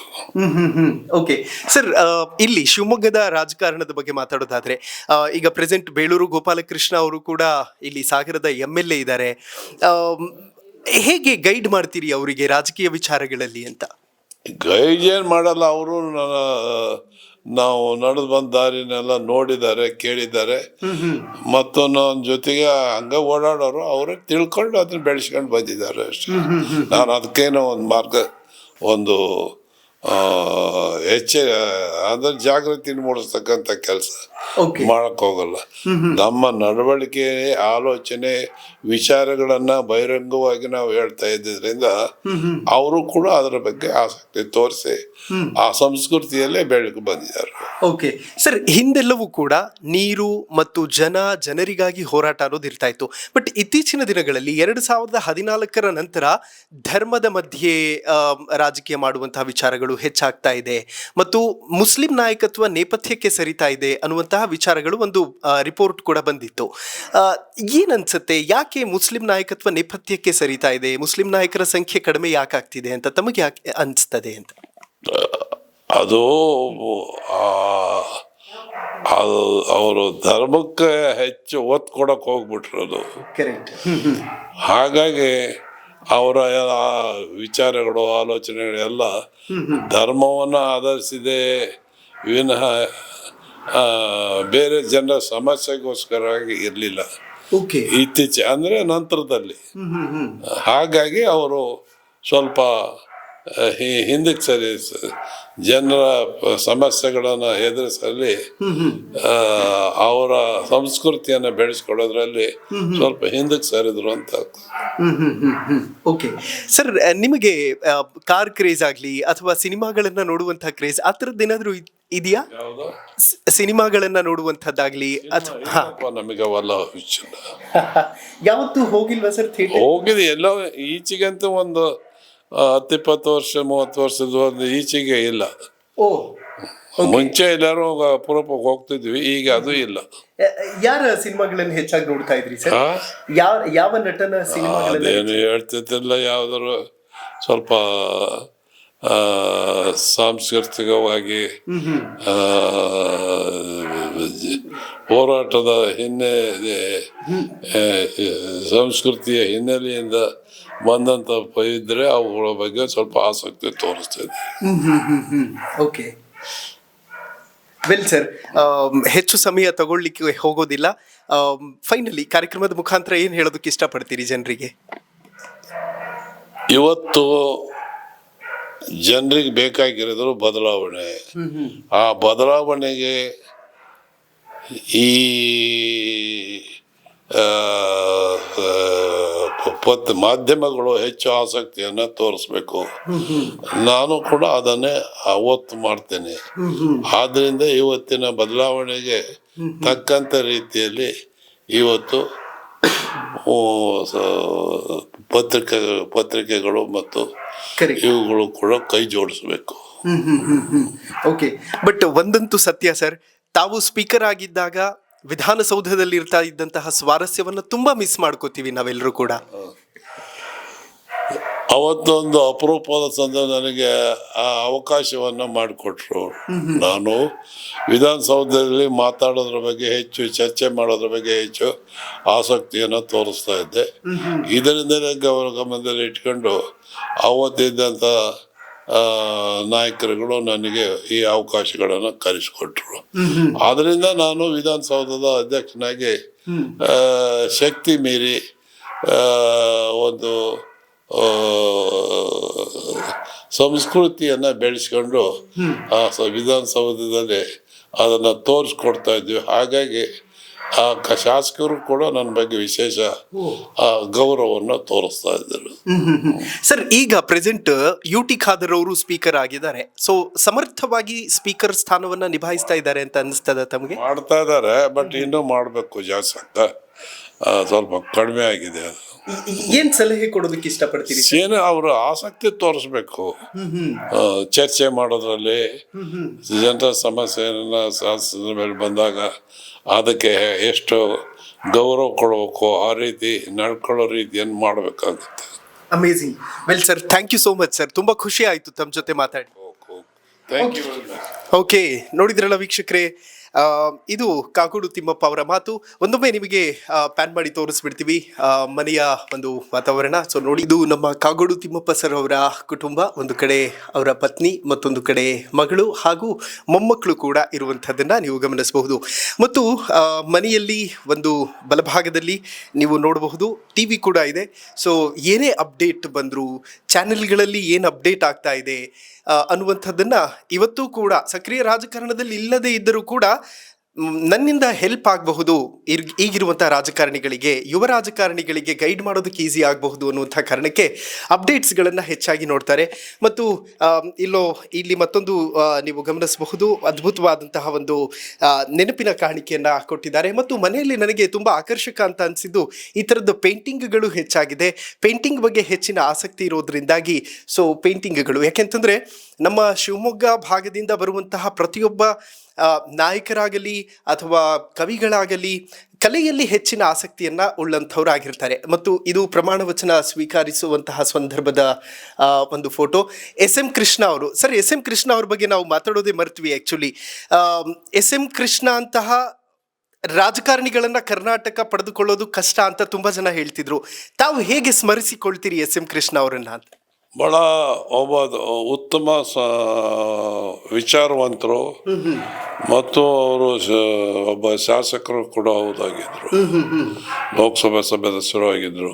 ಓಕೆ ಸರ್, ಇಲ್ಲಿ ಶಿವಮೊಗ್ಗದ ರಾಜಕಾರಣದ ಬಗ್ಗೆ ಮಾತಾಡೋದಾದ್ರೆ, ಈಗ ಪ್ರೆಸೆಂಟ್ ಬೇಳೂರು ಗೋಪಾಲಕೃಷ್ಣ ಅವರು ಕೂಡ ಇಲ್ಲಿ ಸಾಗರದ MLA ಇದ್ದಾರೆ. ಹೇಗೆ ಗೈಡ್ ಮಾಡ್ತೀರಿ ಅವರಿಗೆ ರಾಜಕೀಯ ವಿಚಾರಗಳಲ್ಲಿ ಅಂತ? ಗೈಡ್ ಏನ್ ಮಾಡಲ್ಲ, ಅವರು ನಾವು ನಡೆದು ಬಂದ ದಾರಿನೆಲ್ಲ ನೋಡಿದ್ದಾರೆ, ಕೇಳಿದ್ದಾರೆ, ಮತ್ತು ನನ್ನ ಜೊತೆಗೆ ಹಂಗ ಓಡಾಡೋರು ಅವ್ರ ತಿಳ್ಕೊಂಡು ಅದನ್ನ ಬೆಳೆಸ್ಕೊಂಡು ಬಂದಿದ್ದಾರೆ ಅಷ್ಟೇ. ನಾನು ಅದಕ್ಕೇನೋ ಒಂದು ಅಂದ್ರೆ ಜಾಗೃತಿ ಮೂಡಿಸ್ತಕ್ಕಂಥ ಕೆಲಸ ಮಾಡಕ್ ಹೋಗಲ್ಲ. ನಮ್ಮ ನಡವಳಿಕೆ, ಆಲೋಚನೆ, ವಿಚಾರಗಳನ್ನ ಬಹಿರಂಗವಾಗಿ ನಾವು ಹೇಳ್ತಾ ಇದ್ದಿದ್ರಿಂದ ಅವರು ಕೂಡ ಅದರ ಬಗ್ಗೆ ಆಸಕ್ತಿ ತೋರಿಸಿ ಆ ಸಂಸ್ಕೃತಿಯಲ್ಲೇ ಬೆಳಕು ಬಂದಿದ್ದಾರೆ. ಓಕೆ ಸರ್, ಹಿಂದೆಲ್ಲವೂ ಕೂಡ ನೀರು ಮತ್ತು ಜನರಿಗಾಗಿ ಹೋರಾಟ ಅನ್ನೋದು ಇರ್ತಾ ಇತ್ತು. ಬಟ್ ಇತ್ತೀಚಿನ ದಿನಗಳಲ್ಲಿ 2014 ನಂತರ ಧರ್ಮದ ಮಧ್ಯೆ ರಾಜಕೀಯ ಮಾಡುವಂತಹ ವಿಚಾರಗಳು, ವಿಚಾರಗಳು ಹೆಚ್ಚಾಗ್ತಾ ಇದೆ ಮತ್ತು ಮುಸ್ಲಿಂ ನಾಯಕತ್ವ ನೇಪಥ್ಯಕ್ಕೆ ಸರಿತಾ ಇದೆ ಅನ್ನುವಂತಹ ವಿಚಾರಗಳು ಒಂದು ರಿಪೋರ್ಟ್ ಕೂಡ ಬಂದಿತ್ತು. ಏನನ್ಸುತ್ತೆ, ಯಾಕೆ ಮುಸ್ಲಿಂ ನಾಯಕತ್ವ ನೇಪಥ್ಯಕ್ಕೆ ಸರಿತಾ ಇದೆ, ಮುಸ್ಲಿಂ ನಾಯಕರ ಸಂಖ್ಯೆ ಕಡಿಮೆ ಯಾಕಾಗ್ತಿದೆ ಅಂತ ತಮಗೆ ಯಾಕೆ ಅನಿಸ್ತದೆ ಅಂತ? ಅದು ಅವರು ಧರ್ಮಕ್ಕೆ ಹೆಚ್ಚು ಒತ್ತು ಕೊಡಕ್ಕೆ ಹೋಗ್ಬಿಟ್ರದು. ಹಾಗಾಗಿ ಅವರ ವಿಚಾರಗಳು ಆಲೋಚನೆಗಳೆಲ್ಲ ಧರ್ಮವನ್ನು ಆಧರಿಸಿದೆ ವಿನಃ ಬೇರೆ ಜನರ ಸಮಸ್ಯೆಗೋಸ್ಕರವಾಗಿ ಇರಲಿಲ್ಲ ಇತ್ತೀಚೆ, ಅಂದರೆ ನಂತರದಲ್ಲಿ. ಹಾಗಾಗಿ ಅವರು ಸ್ವಲ್ಪ ಹಿಂದಕ್ಕೆ ಸರಿ ಜನರ ಸಮಸ್ಯೆಗಳನ್ನು ಎದುರಿಸಲಿ ಅವರ ಸಂಸ್ಕೃತಿಯನ್ನು ಬೆಳೆಸ್ಕೊಳ್ಳೋದ್ರಲ್ಲಿ ಸ್ವಲ್ಪ ಹಿಂದಕ್ಕೆ ಸರಿದ್ರು ಅಂತ. ಓಕೆ ಸರ್, ನಿಮಗೆ ಕಾರ್ ಕ್ರೇಜ್ ಆಗಲಿ ಅಥವಾ ಸಿನಿಮಾಗಳನ್ನ ನೋಡುವಂತಹ ಕ್ರೇಜ್ ಆ ಥರದ್ದು ಏನಾದರೂ ಇದೆಯಾ? ಸಿನಿಮಾಗಳನ್ನ ನೋಡುವಂಥದ್ದಾಗ್ಲಿ ಅಥವಾ ನಮಗೆ ಅವೆಲ್ಲ ಯಾವತ್ತೂ ಹೋಗಿಲ್ವಾ ಸರ್ ಥಿಯೇಟರ್? ಹೋಗಿದೆ ಎಲ್ಲೋ ಈಚೆಗಂತೂ ಒಂದು 10-20 ವರ್ಷ 30 ವರ್ಷದ ಒಂದು ಈಚೆಗೆ ಇಲ್ಲ. ಮುಂಚೆ ಎಲ್ಲರೂ ಅಪರೂಪಕ್ಕೆ ಹೋಗ್ತಿದ್ವಿ, ಈಗ ಅದು ಇಲ್ಲ. ಯಾರ ಸಿನಿಮಾಗಳನ್ನು ಹೆಚ್ಚಾಗಿ ನೋಡ್ತಾ ಇದ್ರಿ ಸರ್? ಯಾವ ನಟನ ಸಿನಿಮಾಗಳನ್ನು? ಅದೇನು ಹೇಳ್ತಿದ್ದಿಲ್ಲ, ಯಾವ್ದಾರು ಸ್ವಲ್ಪ ಸಾಂಸ್ಕೃತಿಕವಾಗಿ ಹೋರಾಟದ ಹಿನ್ನೆಲೆ ಸಂಸ್ಕೃತಿಯ ಹಿನ್ನೆಲೆಯಿಂದ ಬಂದಂತ ಇದ್ರೆ ಅವುಗಳ ಬಗ್ಗೆ ಸ್ವಲ್ಪ ಆಸಕ್ತಿ ತೋರಿಸ್ತಾ ಇದೆ. ಓಕೆ, ವೆಲ್ ಸರ್, ಹೆಚ್ಚು ಸಮಯ ತಗೊಳ್ಳಿಕ್ಕೆ ಹೋಗೋದಿಲ್ಲ. ಫೈನಲಿ ಕಾರ್ಯಕ್ರಮದ ಮುಖಾಂತರ ಏನು ಹೇಳೋದಕ್ಕೆ ಇಷ್ಟಪಡ್ತೀರಿ ಜನರಿಗೆ? ಇವತ್ತು ಜನರಿಗೆ ಬೇಕಾಗಿರೋದು ಬದಲಾವಣೆ. ಆ ಬದಲಾವಣೆಗೆ ಈ ಮಾಧ್ಯಮಗಳು ಹೆಚ್ಚು ಆಸಕ್ತಿಯನ್ನು ತೋರಿಸ್ಬೇಕು. ನಾನು ಕೂಡ ಅದನ್ನೇ ಒತ್ತು ಮಾಡ್ತೇನೆ. ಆದ್ರಿಂದ ಇವತ್ತಿನ ಬದಲಾವಣೆಗೆ ತಕ್ಕಂಥ ರೀತಿಯಲ್ಲಿ ಇವತ್ತು ಪತ್ರಿಕೆಗಳು ಮತ್ತು ಇವುಗಳು ಕೂಡ ಕೈ ಜೋಡಿಸಬೇಕು. ಓಕೆ, ಬಟ್ ಒಂದಂತೂ ಸತ್ಯ ಸರ್, ತಾವು ಸ್ಪೀಕರ್ ಆಗಿದ್ದಾಗ ವಿಧಾನಸೌಧದಲ್ಲಿ ಇರ್ತಾ ಇದ್ದಂತಹ ಸ್ವಾರಸ್ಯವನ್ನು ತುಂಬಾ ಮಿಸ್ ಮಾಡ್ಕೋತೀವಿ ನಾವೆಲ್ಲರೂ ಕೂಡ. ಅವತ್ತೊಂದು ಅಪರೂಪದ ಸಂದರ್ಭ ನನಗೆ ಆ ಅವಕಾಶವನ್ನು ಮಾಡಿಕೊಟ್ರು. ನಾನು ವಿಧಾನಸೌಧದಲ್ಲಿ ಮಾತಾಡೋದ್ರ ಬಗ್ಗೆ ಹೆಚ್ಚು ಚರ್ಚೆ ಮಾಡೋದ್ರ ಬಗ್ಗೆ ಹೆಚ್ಚು ಆಸಕ್ತಿಯನ್ನು ತೋರಿಸ್ತಾ ಇದ್ದೆ. ಇದರಿಂದಲೇ ಗಮನದಲ್ಲಿ ಇಟ್ಕೊಂಡು ಅವತ್ತಿದ್ದಂಥ ನಾಯಕರುಗಳು ನನಗೆ ಈ ಅವಕಾಶಗಳನ್ನು ಕರೆಸಿಕೊಟ್ರು. ಆದ್ರಿಂದ ನಾನು ವಿಧಾನಸೌಧದ ಅಧ್ಯಕ್ಷನಾಗಿ ಶಕ್ತಿ ಮೀರಿ ಒಂದು ಸಂಸ್ಕೃತಿಯನ್ನು ಬೆಳೆಸ್ಕೊಂಡು ಆ ವಿಧಾನಸೌಧದಲ್ಲಿ ಅದನ್ನು ತೋರಿಸ್ಕೊಡ್ತಾ ಇದ್ವಿ. ಹಾಗಾಗಿ ಆ ಶಾಸಕರು ಕೂಡ ನನ್ನ ಬಗ್ಗೆ ವಿಶೇಷ ಗೌರವವನ್ನು ತೋರಿಸ್ತಾ ಇದ್ದರು. ಸರ್, ಈಗ ಪ್ರೆಸೆಂಟ್ UT ಖಾದರ್ ಅವರು ಸ್ಪೀಕರ್ ಆಗಿದ್ದಾರೆ. ಸೊ ಸಮರ್ಥವಾಗಿ ಸ್ಪೀಕರ್ ಸ್ಥಾನವನ್ನ ನಿಭಾಯಿಸ್ತಾ ಇದ್ದಾರೆ ಅಂತ ಅನಿಸ್ತದ ತಮಗೆ? ಮಾಡ್ತಾ ಇದ್ದಾರೆ, ಬಟ್ ಇನ್ನೂ ಮಾಡಬೇಕು ಜಾಸ್ತಿ ಅಂತ. ಸ್ವಲ್ಪ ಕಡಿಮೆ ಆಗಿದೆ. ಏನ್ ಸಲಹೆ ಕೊಡೋದಕ್ಕೆ ಇಷ್ಟಪಡ್ತೀರಿ? ಏನು ಅವರು ಆಸಕ್ತಿ ತೋರಿಸ್ಬೇಕು ಚರ್ಚೆ ಮಾಡೋದ್ರಲ್ಲಿ. ಜನರ ಸಮಸ್ಯೆಯನ್ನ ಶಾಸನದ ಮೇಲೆ ಬಂದಾಗ ಅದಕ್ಕೆ ಎಷ್ಟು ಗೌರವ ಕೊಡಬೇಕು, ಆ ರೀತಿ ನಡ್ಕೊಳ್ಳೋ ರೀತಿಯನ್ನು ಮಾಡಬೇಕಾಗುತ್ತೆ. Amazing. Well sir, thank you so much sir. ತುಂಬಾ ಖುಷಿ ಆಯ್ತು ತಮ್ಮ ಜೊತೆ ಮಾತಾಡಿ. ಓಕೆ, ನೋಡಿದ್ರಲ್ಲ ವೀಕ್ಷಕರೇ, ಇದು ಕಾಗೋಡು ತಿಮ್ಮಪ್ಪ ಅವರ ಮಾತು. ಒಂದೊಮ್ಮೆ ನಿಮಗೆ ಪ್ಯಾನ್ ಮಾಡಿ ತೋರಿಸ್ಬಿಡ್ತೀವಿ ಮನೆಯ ಒಂದು ವಾತಾವರಣ. ಸೊ ನೋಡಿ, ಇದು ನಮ್ಮ ಕಾಗೋಡು ತಿಮ್ಮಪ್ಪ ಸರ್ ಅವರ ಕುಟುಂಬ. ಒಂದು ಕಡೆ ಅವರ ಪತ್ನಿ, ಮತ್ತೊಂದು ಕಡೆ ಮಗಳು ಹಾಗೂ ಮೊಮ್ಮಕ್ಕಳು ಕೂಡ ಇರುವಂಥದ್ದನ್ನು ನೀವು ಗಮನಿಸಬಹುದು. ಮತ್ತು ಮನೆಯಲ್ಲಿ ಒಂದು ಬಲಭಾಗದಲ್ಲಿ ನೀವು ನೋಡಬಹುದು TV ಕೂಡ ಇದೆ. ಸೊ ಏನೇ ಅಪ್ಡೇಟ್ ಬಂದರೂ, ಚಾನೆಲ್ಗಳಲ್ಲಿ ಏನು ಅಪ್ಡೇಟ್ ಆಗ್ತಾ ಇದೆ ಅನ್ನುವಂಥದ್ದನ್ನು ಇವತ್ತೂ ಕೂಡ ಸಕ್ರಿಯ ರಾಜಕಾರಣದಲ್ಲಿ ಇಲ್ಲದೇ ಇದ್ದರೂ ಕೂಡ ನನ್ನಿಂದ ಹೆಲ್ಪ್ ಆಗಬಹುದು, ಈಗಿರುವಂಥ ರಾಜಕಾರಣಿಗಳಿಗೆ, ಯುವ ರಾಜಕಾರಣಿಗಳಿಗೆ ಗೈಡ್ ಮಾಡೋದಕ್ಕೆ ಈಸಿ ಆಗಬಹುದು ಅನ್ನುವಂಥ ಕಾರಣಕ್ಕೆ ಅಪ್ಡೇಟ್ಸ್ಗಳನ್ನು ಹೆಚ್ಚಾಗಿ ನೋಡ್ತಾರೆ. ಮತ್ತು ಇಲ್ಲಿ ಮತ್ತೊಂದು ನೀವು ಗಮನಿಸಬಹುದು, ಅದ್ಭುತವಾದಂತಹ ಒಂದು ನೆನಪಿನ ಕಾಣಿಕೆಯನ್ನು ಕೊಟ್ಟಿದ್ದಾರೆ. ಮತ್ತು ಮನೆಯಲ್ಲಿ ನನಗೆ ತುಂಬ ಆಕರ್ಷಕ ಅಂತ ಅನಿಸಿದ್ದು ಈ ಥರದ್ದು ಪೇಂಟಿಂಗ್ಗಳು ಹೆಚ್ಚಾಗಿದೆ. ಪೇಂಟಿಂಗ್ ಬಗ್ಗೆ ಹೆಚ್ಚಿನ ಆಸಕ್ತಿ ಇರೋದ್ರಿಂದಾಗಿ ಸೊ ಪೇಂಟಿಂಗ್ಗಳು, ಯಾಕೆಂತಂದರೆ ನಮ್ಮ ಶಿವಮೊಗ್ಗ ಭಾಗದಿಂದ ಬರುವಂತಹ ಪ್ರತಿಯೊಬ್ಬ ನಾಯಕರಾಗಲಿ ಅಥವಾ ಕವಿಗಳಾಗಲಿ ಕಲೆಯಲ್ಲಿ ಹೆಚ್ಚಿನ ಆಸಕ್ತಿಯನ್ನ ಉಳ್ಳಂಥವ್ರಾಗಿರ್ತಾರೆ. ಮತ್ತು ಇದು ಪ್ರಮಾಣ ವಚನ ಸ್ವೀಕರಿಸುವಂತಹ ಸಂದರ್ಭದ ಒಂದು ಫೋಟೋ. ಎಸ್ ಎಂ ಕೃಷ್ಣ ಅವರು. ಸರ್, ಎಸ್ ಎಂ ಕೃಷ್ಣ ಅವ್ರ ಬಗ್ಗೆ ನಾವು ಮಾತಾಡೋದೇ ಮರ್ತ್ವಿ ಆ್ಯಕ್ಚುಲಿ. ಎಸ್ ಎಂ ಕೃಷ್ಣ ಅಂತಹ ರಾಜಕಾರಣಿಗಳನ್ನ ಕರ್ನಾಟಕ ಪಡೆದುಕೊಳ್ಳೋದು ಕಷ್ಟ ಅಂತ ತುಂಬಾ ಜನ ಹೇಳ್ತಿದ್ರು. ತಾವು ಹೇಗೆ ಸ್ಮರಿಸಿಕೊಳ್ತೀರಿ ಎಸ್ ಎಂ ಕೃಷ್ಣ ಅವರನ್ನ ಅಂತ? ಬಹಳ ಒಬ್ಬ ಉತ್ತಮ ವಿಚಾರವಂತರು ಮತ್ತು ಅವರು ಒಬ್ಬ ಶಾಸಕರು ಕೂಡ ಹೌದಾಗಿದ್ರು, ಲೋಕಸಭೆ ಸದಸ್ಯರು ಆಗಿದ್ರು.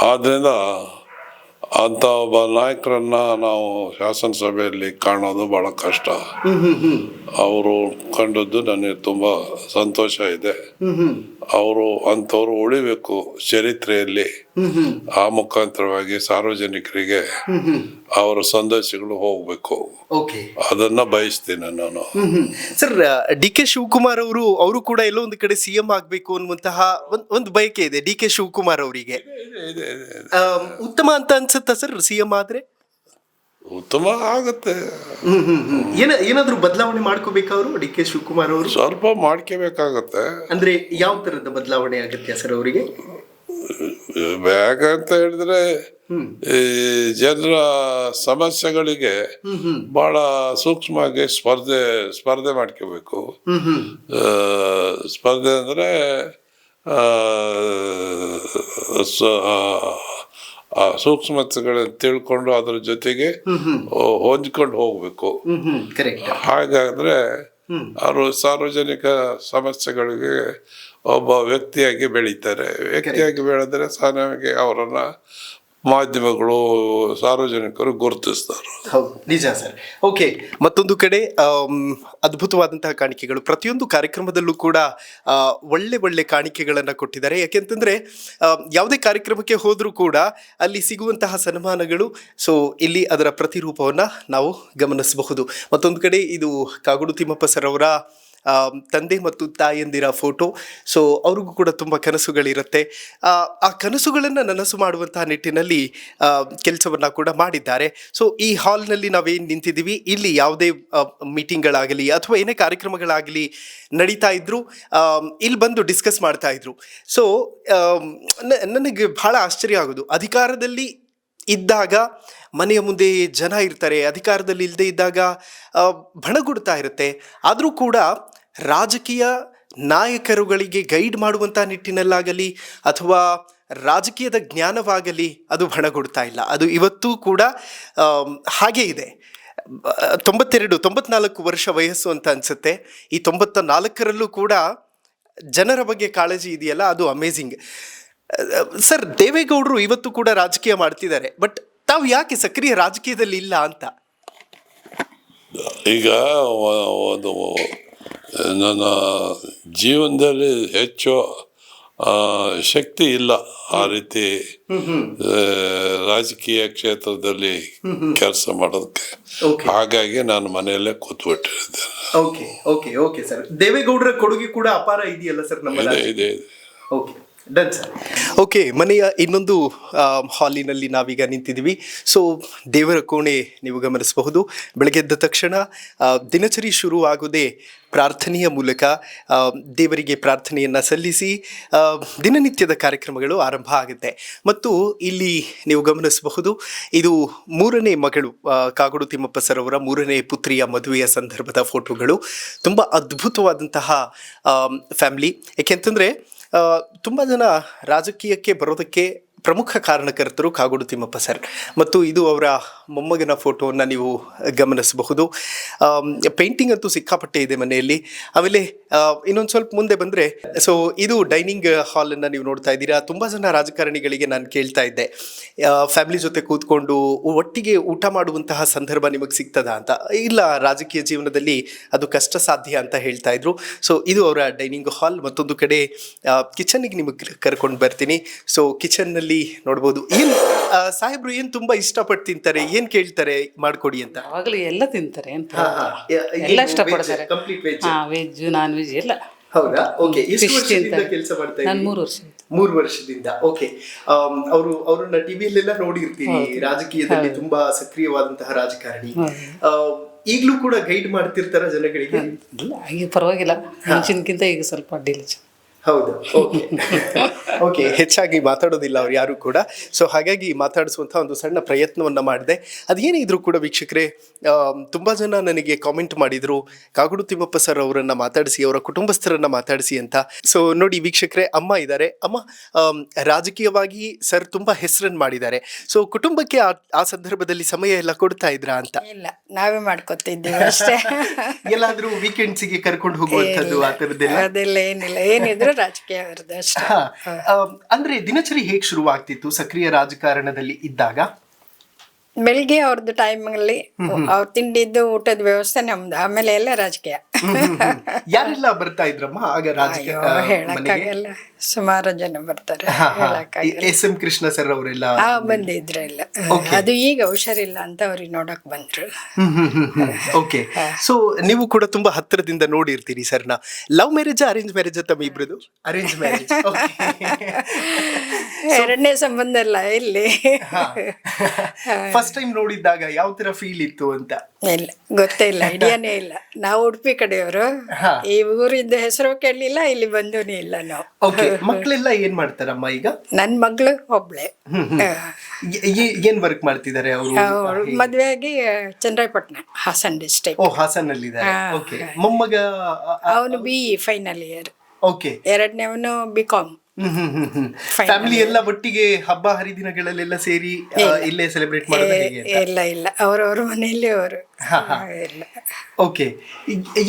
ಆದ್ರಿಂದ ಅಂತ ಒಬ್ಬ ನಾಯಕರನ್ನ ನಾವು ಶಾಸನ ಸಭೆಯಲ್ಲಿ ಕಾಣೋದು ಬಹಳ ಕಷ್ಟ. ಅವರು ಕಂಡದ್ದು ನನಗೆ ತುಂಬಾ ಸಂತೋಷ ಇದೆ. ಅವರು ಅಂಥವ್ರು ಉಳಿಬೇಕು ಚರಿತ್ರೆಯಲ್ಲಿ. ಆ ಮುಖಾಂತರವಾಗಿ ಸಾರ್ವಜನಿಕರಿಗೆ ಅವರ ಸಂದೇಶಗಳು ಹೋಗ್ಬೇಕು, ಅದನ್ನ ಬಯಸ್ತೀನಿ ನಾನು. ಸರ್, ಡಿ ಕೆ ಶಿವಕುಮಾರ್ ಅವರು ಕೂಡ ಎಲ್ಲೋ ಒಂದು ಕಡೆ ಸಿಎಂ ಆಗ್ಬೇಕು ಅನ್ನುವಂತಹ ಒಂದು ಬಯಕೆ ಇದೆ ಡಿ ಕೆ ಶಿವಕುಮಾರ್ ಅವರಿಗೆ. ಉತ್ತಮ ಅಂತ ಅನ್ಸುತ್ತಾ ಸರ್ ಸಿಎಂ ಆದ್ರೆ? ಉತ್ತಮ ಆಗುತ್ತೆ. ಏನಾದ್ರೂ ಬದಲಾವಣೆ ಮಾಡ್ಕೋಬೇಕಾ ಅವರು, ಡಿ ಕೆ ಶಿವಕುಮಾರ್ ಅವರು? ಸ್ವಲ್ಪ ಮಾಡ್ಕೋಬೇಕಾಗತ್ತೆ. ಅಂದ್ರೆ ಯಾವ ತರದ ಬದಲಾವಣೆ ಆಗುತ್ತೆ ಸರ್ ಅವರಿಗೆ? ಯಾಕಂತ ಹೇಳಿದ್ರೆ ಈ ಜನರ ಸಮಸ್ಯೆಗಳಿಗೆ ಬಹಳ ಸೂಕ್ಷ್ಮವಾಗಿ ಸ್ಪರ್ಧೆ ಮಾಡ್ಕೋಬೇಕು. ಸ್ಪರ್ಧೆ ಅಂದ್ರೆ ಸೂಕ್ಷ್ಮತೆಗಳನ್ನ ತಿಳ್ಕೊಂಡು ಅದ್ರ ಜೊತೆಗೆ ಹೊಂದ್ಕೊಂಡು ಹೋಗ್ಬೇಕು. ಹಾಗಾದ್ರೆ ಅವರು ಸಾರ್ವಜನಿಕ ಸಮಸ್ಯೆಗಳಿಗೆ ಒಬ್ಬ ವ್ಯಕ್ತಿಯಾಗಿ ಬೆಳೀತಾರೆ. ವ್ಯಕ್ತಿಯಾಗಿ ಬೆಳೆದ್ರೆ ಸಾಮಾನ್ಯವಾಗಿ ಅವರನ್ನ ಮಾಧ್ಯಮಗಳು, ಸಾರ್ವಜನಿಕರು ಗುರುತಿಸ್ತಾರೆ. ಹೌದು, ನಿಜ ಸರ್. ಓಕೆ, ಮತ್ತೊಂದು ಕಡೆ ಅದ್ಭುತವಾದಂತಹ ಕಾಣಿಕೆಗಳು ಪ್ರತಿಯೊಂದು ಕಾರ್ಯಕ್ರಮದಲ್ಲೂ ಕೂಡ ಒಳ್ಳೆ ಕಾಣಿಕೆಗಳನ್ನು ಕೊಟ್ಟಿದ್ದಾರೆ. ಯಾಕೆಂತಂದ್ರೆ ಯಾವುದೇ ಕಾರ್ಯಕ್ರಮಕ್ಕೆ ಹೋದ್ರೂ ಕೂಡ ಅಲ್ಲಿ ಸಿಗುವಂತಹ ಸನ್ಮಾನಗಳು, ಸೊ ಇಲ್ಲಿ ಅದರ ಪ್ರತಿರೂಪವನ್ನ ನಾವು ಗಮನಿಸಬಹುದು. ಮತ್ತೊಂದು ಕಡೆ ಇದು ಕಾಗೋಡು ತಿಮ್ಮಪ್ಪ ಸರ್ ಅವರ ತಂದೆ ಮತ್ತು ತಾಯಂದಿರ ಫೋಟೋ. ಸೊ ಅವ್ರಿಗೂ ಕೂಡ ತುಂಬ ಕನಸುಗಳಿರುತ್ತೆ. ಆ ಕನಸುಗಳನ್ನು ನನಸು ಮಾಡುವಂತಹ ನಿಟ್ಟಿನಲ್ಲಿ ಕೆಲಸವನ್ನು ಕೂಡ ಮಾಡಿದ್ದಾರೆ. ಸೊ ಈ ಹಾಲ್ನಲ್ಲಿ ನಾವೇನು ನಿಂತಿದ್ದೀವಿ, ಇಲ್ಲಿ ಯಾವುದೇ ಮೀಟಿಂಗ್ಗಳಾಗಲಿ ಅಥವಾ ಏನೇ ಕಾರ್ಯಕ್ರಮಗಳಾಗಲಿ ನಡೀತಾ ಇದ್ರು, ಇಲ್ಲಿ ಬಂದು ಡಿಸ್ಕಸ್ ಮಾಡ್ತಾ ಇದ್ರು. ಸೊ ನನಗೆ ಬಹಳ ಆಶ್ಚರ್ಯ ಆಗೋದು, ಅಧಿಕಾರದಲ್ಲಿ ಇದ್ದಾಗ ಮನೆಯ ಮುಂದೆ ಜನ ಇರ್ತಾರೆ, ಅಧಿಕಾರದಲ್ಲಿ ಇಲ್ಲದೆ ಇದ್ದಾಗ ಬಣಗುಡ್ತಾ ಇರುತ್ತೆ. ಆದರೂ ಕೂಡ ರಾಜಕೀಯ ನಾಯಕರುಗಳಿಗೆ ಗೈಡ್ ಮಾಡುವಂಥ ನಿಟ್ಟಿನಲ್ಲಾಗಲಿ ಅಥವಾ ರಾಜಕೀಯದ ಜ್ಞಾನವಾಗಲಿ ಅದು ಬಣಗುಡ್ತಾ ಇಲ್ಲ. ಅದು ಇವತ್ತೂ ಕೂಡ ಹಾಗೇ ಇದೆ. 94 ವರ್ಷ ವಯಸ್ಸು ಅಂತ ಅನಿಸುತ್ತೆ. ಈ 94ರಲ್ಲೂ ಕೂಡ ಜನರ ಬಗ್ಗೆ ಕಾಳಜಿ ಇದೆಯಲ್ಲ, ಅದು ಅಮೇಝಿಂಗ್. ಸರ್, ದೇವೇಗೌಡರು ಇವತ್ತು ಕೂಡ ರಾಜಕೀಯ ಮಾಡ್ತಿದ್ದಾರೆ, ಬಟ್ ತಾವು ಯಾಕೆ ಸಕ್ರಿಯ ರಾಜಕೀಯದಲ್ಲಿ ಇಲ್ಲ ಅಂತ? ಈಗ ಒಂದು ನನ್ನ ಜೀವನದಲ್ಲಿ ಹೆಚ್ಚು ಶಕ್ತಿ ಇಲ್ಲ ಆ ರೀತಿ ರಾಜಕೀಯ ಕ್ಷೇತ್ರದಲ್ಲಿ ಕೆಲಸ ಮಾಡೋದಕ್ಕೆ. ಹಾಗಾಗಿ ನಾನು ಮನೆಯಲ್ಲೇ ಕೂತ್ಬಿಟ್ಟಿದ್ದೇನೆ. Okay sir. ದೇವೇಗೌಡರ ಕೊಡುಗೆ ಕೂಡ ಅಪಾರ ಇದೆಯಲ್ಲ ಸರ್ ನಮ್ಮ? ಇದೆ. Okay, done sir. ಓಕೆ, ಮನೆಯ ಇನ್ನೊಂದು ಹಾಲಿನಲ್ಲಿ ನಾವೀಗ ನಿಂತಿದ್ದೀವಿ. ಸೊ ದೇವರ ಕೋಣೆ ನೀವು ಗಮನಿಸಬಹುದು. ಬೆಳಗ್ಗೆ ಎದ್ದ ತಕ್ಷಣ ದಿನಚರಿ ಶುರು ಆಗೋದೇ ಪ್ರಾರ್ಥನೆಯ ಮೂಲಕ. ದೇವರಿಗೆ ಪ್ರಾರ್ಥನೆಯನ್ನು ಸಲ್ಲಿಸಿ ದಿನನಿತ್ಯದ ಕಾರ್ಯಕ್ರಮಗಳು ಆರಂಭ ಆಗುತ್ತೆ. ಮತ್ತು ಇಲ್ಲಿ ನೀವು ಗಮನಿಸಬಹುದು, ಇದು 3ನೇ ಮಗಳು ಕಾಗೋಡು ತಿಮ್ಮಪ್ಪ ಸರ್ ಅವರ 3ನೇ ಪುತ್ರಿಯ ಮದುವೆಯ ಸಂದರ್ಭದ ಫೋಟೋಗಳು. ತುಂಬ ಅದ್ಭುತವಾದಂತಹ ಫ್ಯಾಮಿಲಿ. ಏಕೆಂತಂದರೆ ತುಂಬ ಜನ ರಾಜಕೀಯಕ್ಕೆ ಬರೋದಕ್ಕೆ ಪ್ರಮುಖ ಕಾರಣಕರ್ತರು ಕಾಗೋಡು ತಿಮ್ಮಪ್ಪ ಸರ್. ಮತ್ತು ಇದು ಅವರ ಮೊಮ್ಮಗನ ಫೋಟೋವನ್ನು ನೀವು ಗಮನಿಸಬಹುದು. ಪೇಂಟಿಂಗ್ ಅಂತೂ ಸಿಕ್ಕಾಪಟ್ಟೆ ಇದೆ ಮನೆಯಲ್ಲಿ. ಆಮೇಲೆ ಇನ್ನೊಂದು ಸ್ವಲ್ಪ ಮುಂದೆ ಬಂದರೆ, ಸೊ ಇದು ಡೈನಿಂಗ್ ಹಾಲನ್ನು ನೀವು ನೋಡ್ತಾ ಇದ್ದೀರಾ. ತುಂಬ ಜನ ರಾಜಕಾರಣಿಗಳಿಗೆ ನಾನು ಕೇಳ್ತಾ ಇದ್ದೆ, ಫ್ಯಾಮಿಲಿ ಜೊತೆ ಕೂತ್ಕೊಂಡು ಒಟ್ಟಿಗೆ ಊಟ ಮಾಡುವಂತಹ ಸಂದರ್ಭ ನಿಮಗೆ ಸಿಗ್ತದಾ ಅಂತ. ಇಲ್ಲ, ರಾಜಕೀಯ ಜೀವನದಲ್ಲಿ ಅದು ಕಷ್ಟ ಸಾಧ್ಯ ಅಂತ ಹೇಳ್ತಾ ಇದ್ರು. ಸೊ ಇದು ಅವರ ಡೈನಿಂಗ್ ಹಾಲ್. ಮತ್ತೊಂದು ಕಡೆ ಕಿಚನ್ಗೆ ನಿಮಗೆ ಕರ್ಕೊಂಡು ಬರ್ತೀನಿ. ಸೊ ಕಿಚನ್ನಲ್ಲಿ ನೋಡ್ಬೋದು. ಏನ್ ಸಾಹೇಬ್ರು ಏನ್ ತುಂಬಾ ಇಷ್ಟಪಟ್ಟು ತಿಂತಾರೆ, ಏನ್ ಕೇಳ್ತಾರೆ ಮಾಡ್ಕೊಡಿ ಅಂತ? ಅವಾಗಲೇ ಎಲ್ಲ ತಿಂತಾರೆ, ಎಲ್ಲ ಇಷ್ಟಪಡ್ತಾರೆ. ವೆಜ್ ನಾನ್ ವೆಜ್ ಎಲ್ಲ ಹೌದಾ? ಓಕೆ. ಎಷ್ಟು ಕೃಷಿ ವರ್ಷದಿಂದ ಅಂತ. ಕೆಲಸ ಮಾಡ್ತಾ ನಾನು ಇದ್ದೀರಿ? 3 ವರ್ಷ ಆಯ್ತು. 3 ವರ್ಷದಿಂದ. ಓಕೆ. ಅವ್ರನ್ನ ಟಿವಿಯಲ್ಲೆಲ್ಲ ನೋಡಿರ್ತೀವಿ, ರಾಜಕೀಯದಲ್ಲಿ ತುಂಬಾ ಸಕ್ರಿಯವಾದಂತಹ ರಾಜಕಾರಣಿ. ಈಗ್ಲೂ ಕೂಡ ಗೈಡ್ ಮಾಡ್ತಿರ್ತಾರ ಜನಗಳಿಗೆ? ಇಲ್ಲ ಈಗ ಪರವಾಗಿಲ್ಲ, ಮುಂಚಿನಕ್ಕಿಂತ ಈಗ ಸ್ವಲ್ಪ ಅಡ್ಡಿಲ್ಲ. ಹೌದು. ಓಕೆ. ಓಕೆ, ಹೆಚ್ಚಾಗಿ ಮಾತಾಡೋದಿಲ್ಲ ಅವ್ರು ಯಾರು ಕೂಡ. ಸೊ ಹಾಗಾಗಿ ಮಾತಾಡಿಸುವಂಥ ಒಂದು ಸಣ್ಣ ಪ್ರಯತ್ನವನ್ನ ಮಾಡಿದೆ. ಅದೇನೇ ಇದ್ರೂ ಕೂಡ ವೀಕ್ಷಕರೇ, ತುಂಬಾ ಜನ ನನಗೆ ಕಾಮೆಂಟ್ ಮಾಡಿದ್ರು, ಕಾಗೋಡು ತಿಮ್ಮಪ್ಪ ಸರ್ ಅವರನ್ನ ಮಾತಾಡಿಸಿ, ಅವರ ಕುಟುಂಬಸ್ಥರನ್ನ ಮಾತಾಡಿಸಿ ಅಂತ. ಸೊ ನೋಡಿ ವೀಕ್ಷಕರೇ, ಅಮ್ಮ ಇದ್ದಾರೆ. ಅಮ್ಮ, ರಾಜಕೀಯವಾಗಿ ಸರ್ ತುಂಬಾ ಹೆಸರನ್ನು ಮಾಡಿದ್ದಾರೆ. ಸೊ ಕುಟುಂಬಕ್ಕೆ ಆ ಸಂದರ್ಭದಲ್ಲಿ ಸಮಯ ಎಲ್ಲ ಕೊಡ್ತಾ ಇದ್ರಾ ಅಂತ? ಇಲ್ಲ, ನಾವೇ ಮಾಡ್ಕೊತಿದ್ದೀವಿ ಅಷ್ಟೇ. ಎಲ್ಲಾದ್ರೂ ವೀಕೆಂಡ್ಸಿಗೆ ಕರ್ಕೊಂಡು ಹೋಗುವಂಥದ್ದು ಆ ಥರದ್ದೆಲ್ಲ? ಅದೆಲ್ಲ ಏನಿಲ್ಲ, ಏನಿದ್ರು ರಾಜಕೀಯ ಅವ್ರದ್ದು ಅಷ್ಟೇ. ಅಂದ್ರೆ ದಿನಚರಿ ಹೇಗ್ ಶುರುವಾಗ್ತಿತ್ತು ಸಕ್ರಿಯ ರಾಜಕಾರಣದಲ್ಲಿ ಇದ್ದಾಗ? ಬೆಳಿಗ್ಗೆ ಅವ್ರದ್ದು ಟೈಮಲ್ಲಿ ಅವ್ರ ತಿಂಡಿದ್ದು ಊಟದ ವ್ಯವಸ್ಥೆ ನಮ್ದು, ಆಮೇಲೆ ಎಲ್ಲ ರಾಜಕೀಯ. ಯಾರೆಲ್ಲ ಬರ್ತಾ ಇದ್ರಮ್ಮ ಆಗ ರಾಜಕೀಯ ಹೇಳಕ್ಕಾಗಲ್ಲ, ಸುಮಾರು ಜನ ಬರ್ತಾರೆ. ಹೇಳಕ್ಕಾಗಲ್ಲ. ಎಸ್.ಎಂ. ಕೃಷ್ಣ ಸರ್ ಅವರೆಲ್ಲ ಬಂದಿದ್ರು ಎಲ್ಲ. ಅದು ಈಗ ಹುಷಾರಿಲ್ಲ ಅಂತ ಅವ್ರಿಗೆ ನೋಡಕ್ ಬಂದ್ರು. ಓಕೆ. ಸೊ ನೀವು ಕೂಡ ತುಂಬಾ ಹತ್ತಿರದಿಂದ ನೋಡಿರ್ತೀರಿ ಸರ್ನ. ಲವ್ ಮ್ಯಾರೇಜ್, ಅರೇಂಜ್ ಮ್ಯಾರೇಜ್ ತಮ್ಮ ಇಬ್ರದು? Arrange marriage. ಎರಡನೇ ಸಂಬಂಧ ಇಲ್ಲ ಇಲ್ಲಿ. ಫಸ್ಟ್ ಟೈಮ್ ನೋಡಿದ್ದಾಗ ಯಾವ ತರ ಫೀಲ್ ಇತ್ತು ಅಂತ? ಇಲ್ಲ, ಗೊತ್ತೇ ಇಲ್ಲ, ಐಡಿಯಾನೇ ಇಲ್ಲ. ನಾವು ಉಡುಪಿ ಕಡೆಯವರು, ಈ ಊರಿದ್ದ ಹೆಸರು ಕೇಳಲಿಲ್ಲ, ಇಲ್ಲಿ ಬಂದೂನೇ ಇಲ್ಲ ನಾವು. ಓಕೆ. ಮಕ್ಕಳೆಲ್ಲ ಏನ್ ಮಾಡ್ತಾರಮ್ಮ ಈಗ? ನನ್ ಮಗಳು ಒಬ್ಳೆ. ಏನ್ ವರ್ಕ್ ಮಾಡ್ತಿದ್ದಾರೆ ಅವರು? ಮದ್ವೆ ಆಗಿ ಚಂದ್ರಾಯಪಟ್ಟಣ, ಹಾಸನ್ ಡಿಸ್ಟ್ರಿಕ್ಟ್. ಓ, ಹಾಸನ್ ಅಲ್ಲಿ ಇದ್ದಾರೆ. ಓಕೆ. ಮೊಮ್ಮಗ? ಅವನು BE ಫೈನಲ್ ಇಯರ್. ಓಕೆ. ಎರಡನೇವನು BCom. ಫ್ಯಾಮಿಲಿ ಎಲ್ಲ ಒಟ್ಟಿಗೆ ಹಬ್ಬ ಹರಿದಿನಗಳಲ್ಲೆಲ್ಲ ಸೇರಿ ಇಲ್ಲೇ ಸೆಲೆಬ್ರೇಟ್ ಮಾಡೋದು ಹೇಗೆ? ಇಲ್ಲ ಇಲ್ಲ, ಅವರವ್ರ ಮನೆಯಲ್ಲಿ ಅವರು. ಇಲ್ಲ. ಓಕೆ.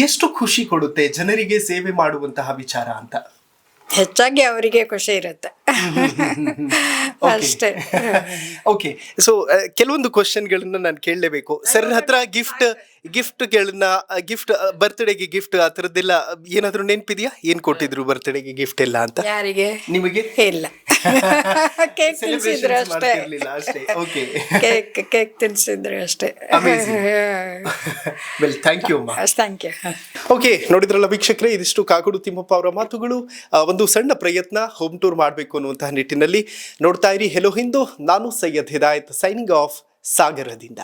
ಎಷ್ಟು ಖುಷಿ ಕೊಡುತ್ತೆ ಜನರಿಗೆ ಸೇವೆ ಮಾಡುವಂತಹ ವಿಚಾರ ಅಂತ? ಹೆಚ್ಚಾಗಿ ಅವರಿಗೆ ಖುಷಿ ಇರುತ್ತೆ ಅಷ್ಟೇ. ಓಕೆ. ಸೊ ಕೆಲವೊಂದು ಕ್ವಶನ್ಗಳನ್ನ ನಾನು ಕೇಳಲೇಬೇಕು ಸರ್ ಹತ್ರ. ಗಿಫ್ಟ್ ಬರ್ತ್ಡೇಗೆ ಗಿಫ್ಟ್ ಆ ಥರದ್ದೆಲ್ಲ ಏನಾದ್ರು ನೆನಪಿದೆಯಾ? ಏನ್ ಕೊಟ್ಟಿದ್ರು ಬರ್ತ್ಡೇಗೆ ಗಿಫ್ಟ್ ಎಲ್ಲ ಅಂತ? ಯಾರಿಗೆ? ನಿಮಗೆ? ಇಲ್ಲ, ಕೇಕ್ ತಿನ್ಸಿದ್ರು ಅಷ್ಟೇ. ಕೇಕ್ ತಿನ್ಸಿದ್ರು ಅಷ್ಟೇ. ವೆಲ್, ಥ್ಯಾಂಕ್ ಯು ಅಮ್ಮ. Thank you. ಓಕೆ, ನೋಡಿದ್ರಲ್ಲ ವೀಕ್ಷಕರೇ, ಇದಿಷ್ಟು ಕಾಗೋಡು ತಿಮ್ಮಪ್ಪ ಅವರ ಮಾತುಗಳು. ಒಂದು ಸಣ್ಣ ಪ್ರಯತ್ನ, ಹೋಮ್ ಟೂರ್ ಮಾಡಬೇಕು ಅನ್ನುವಂತಹ ನಿಟ್ಟಿನಲ್ಲಿ. ನೋಡ್ತಾ ಇರಿ ಹೆಲೋ ಹಿಂದೂ. ನಾನು ಸೈಯದ್ ಹಿದಾಯತ್, ಸೈನಿಂಗ್ ಆಫ್, ಸಾಗರದಿಂದ.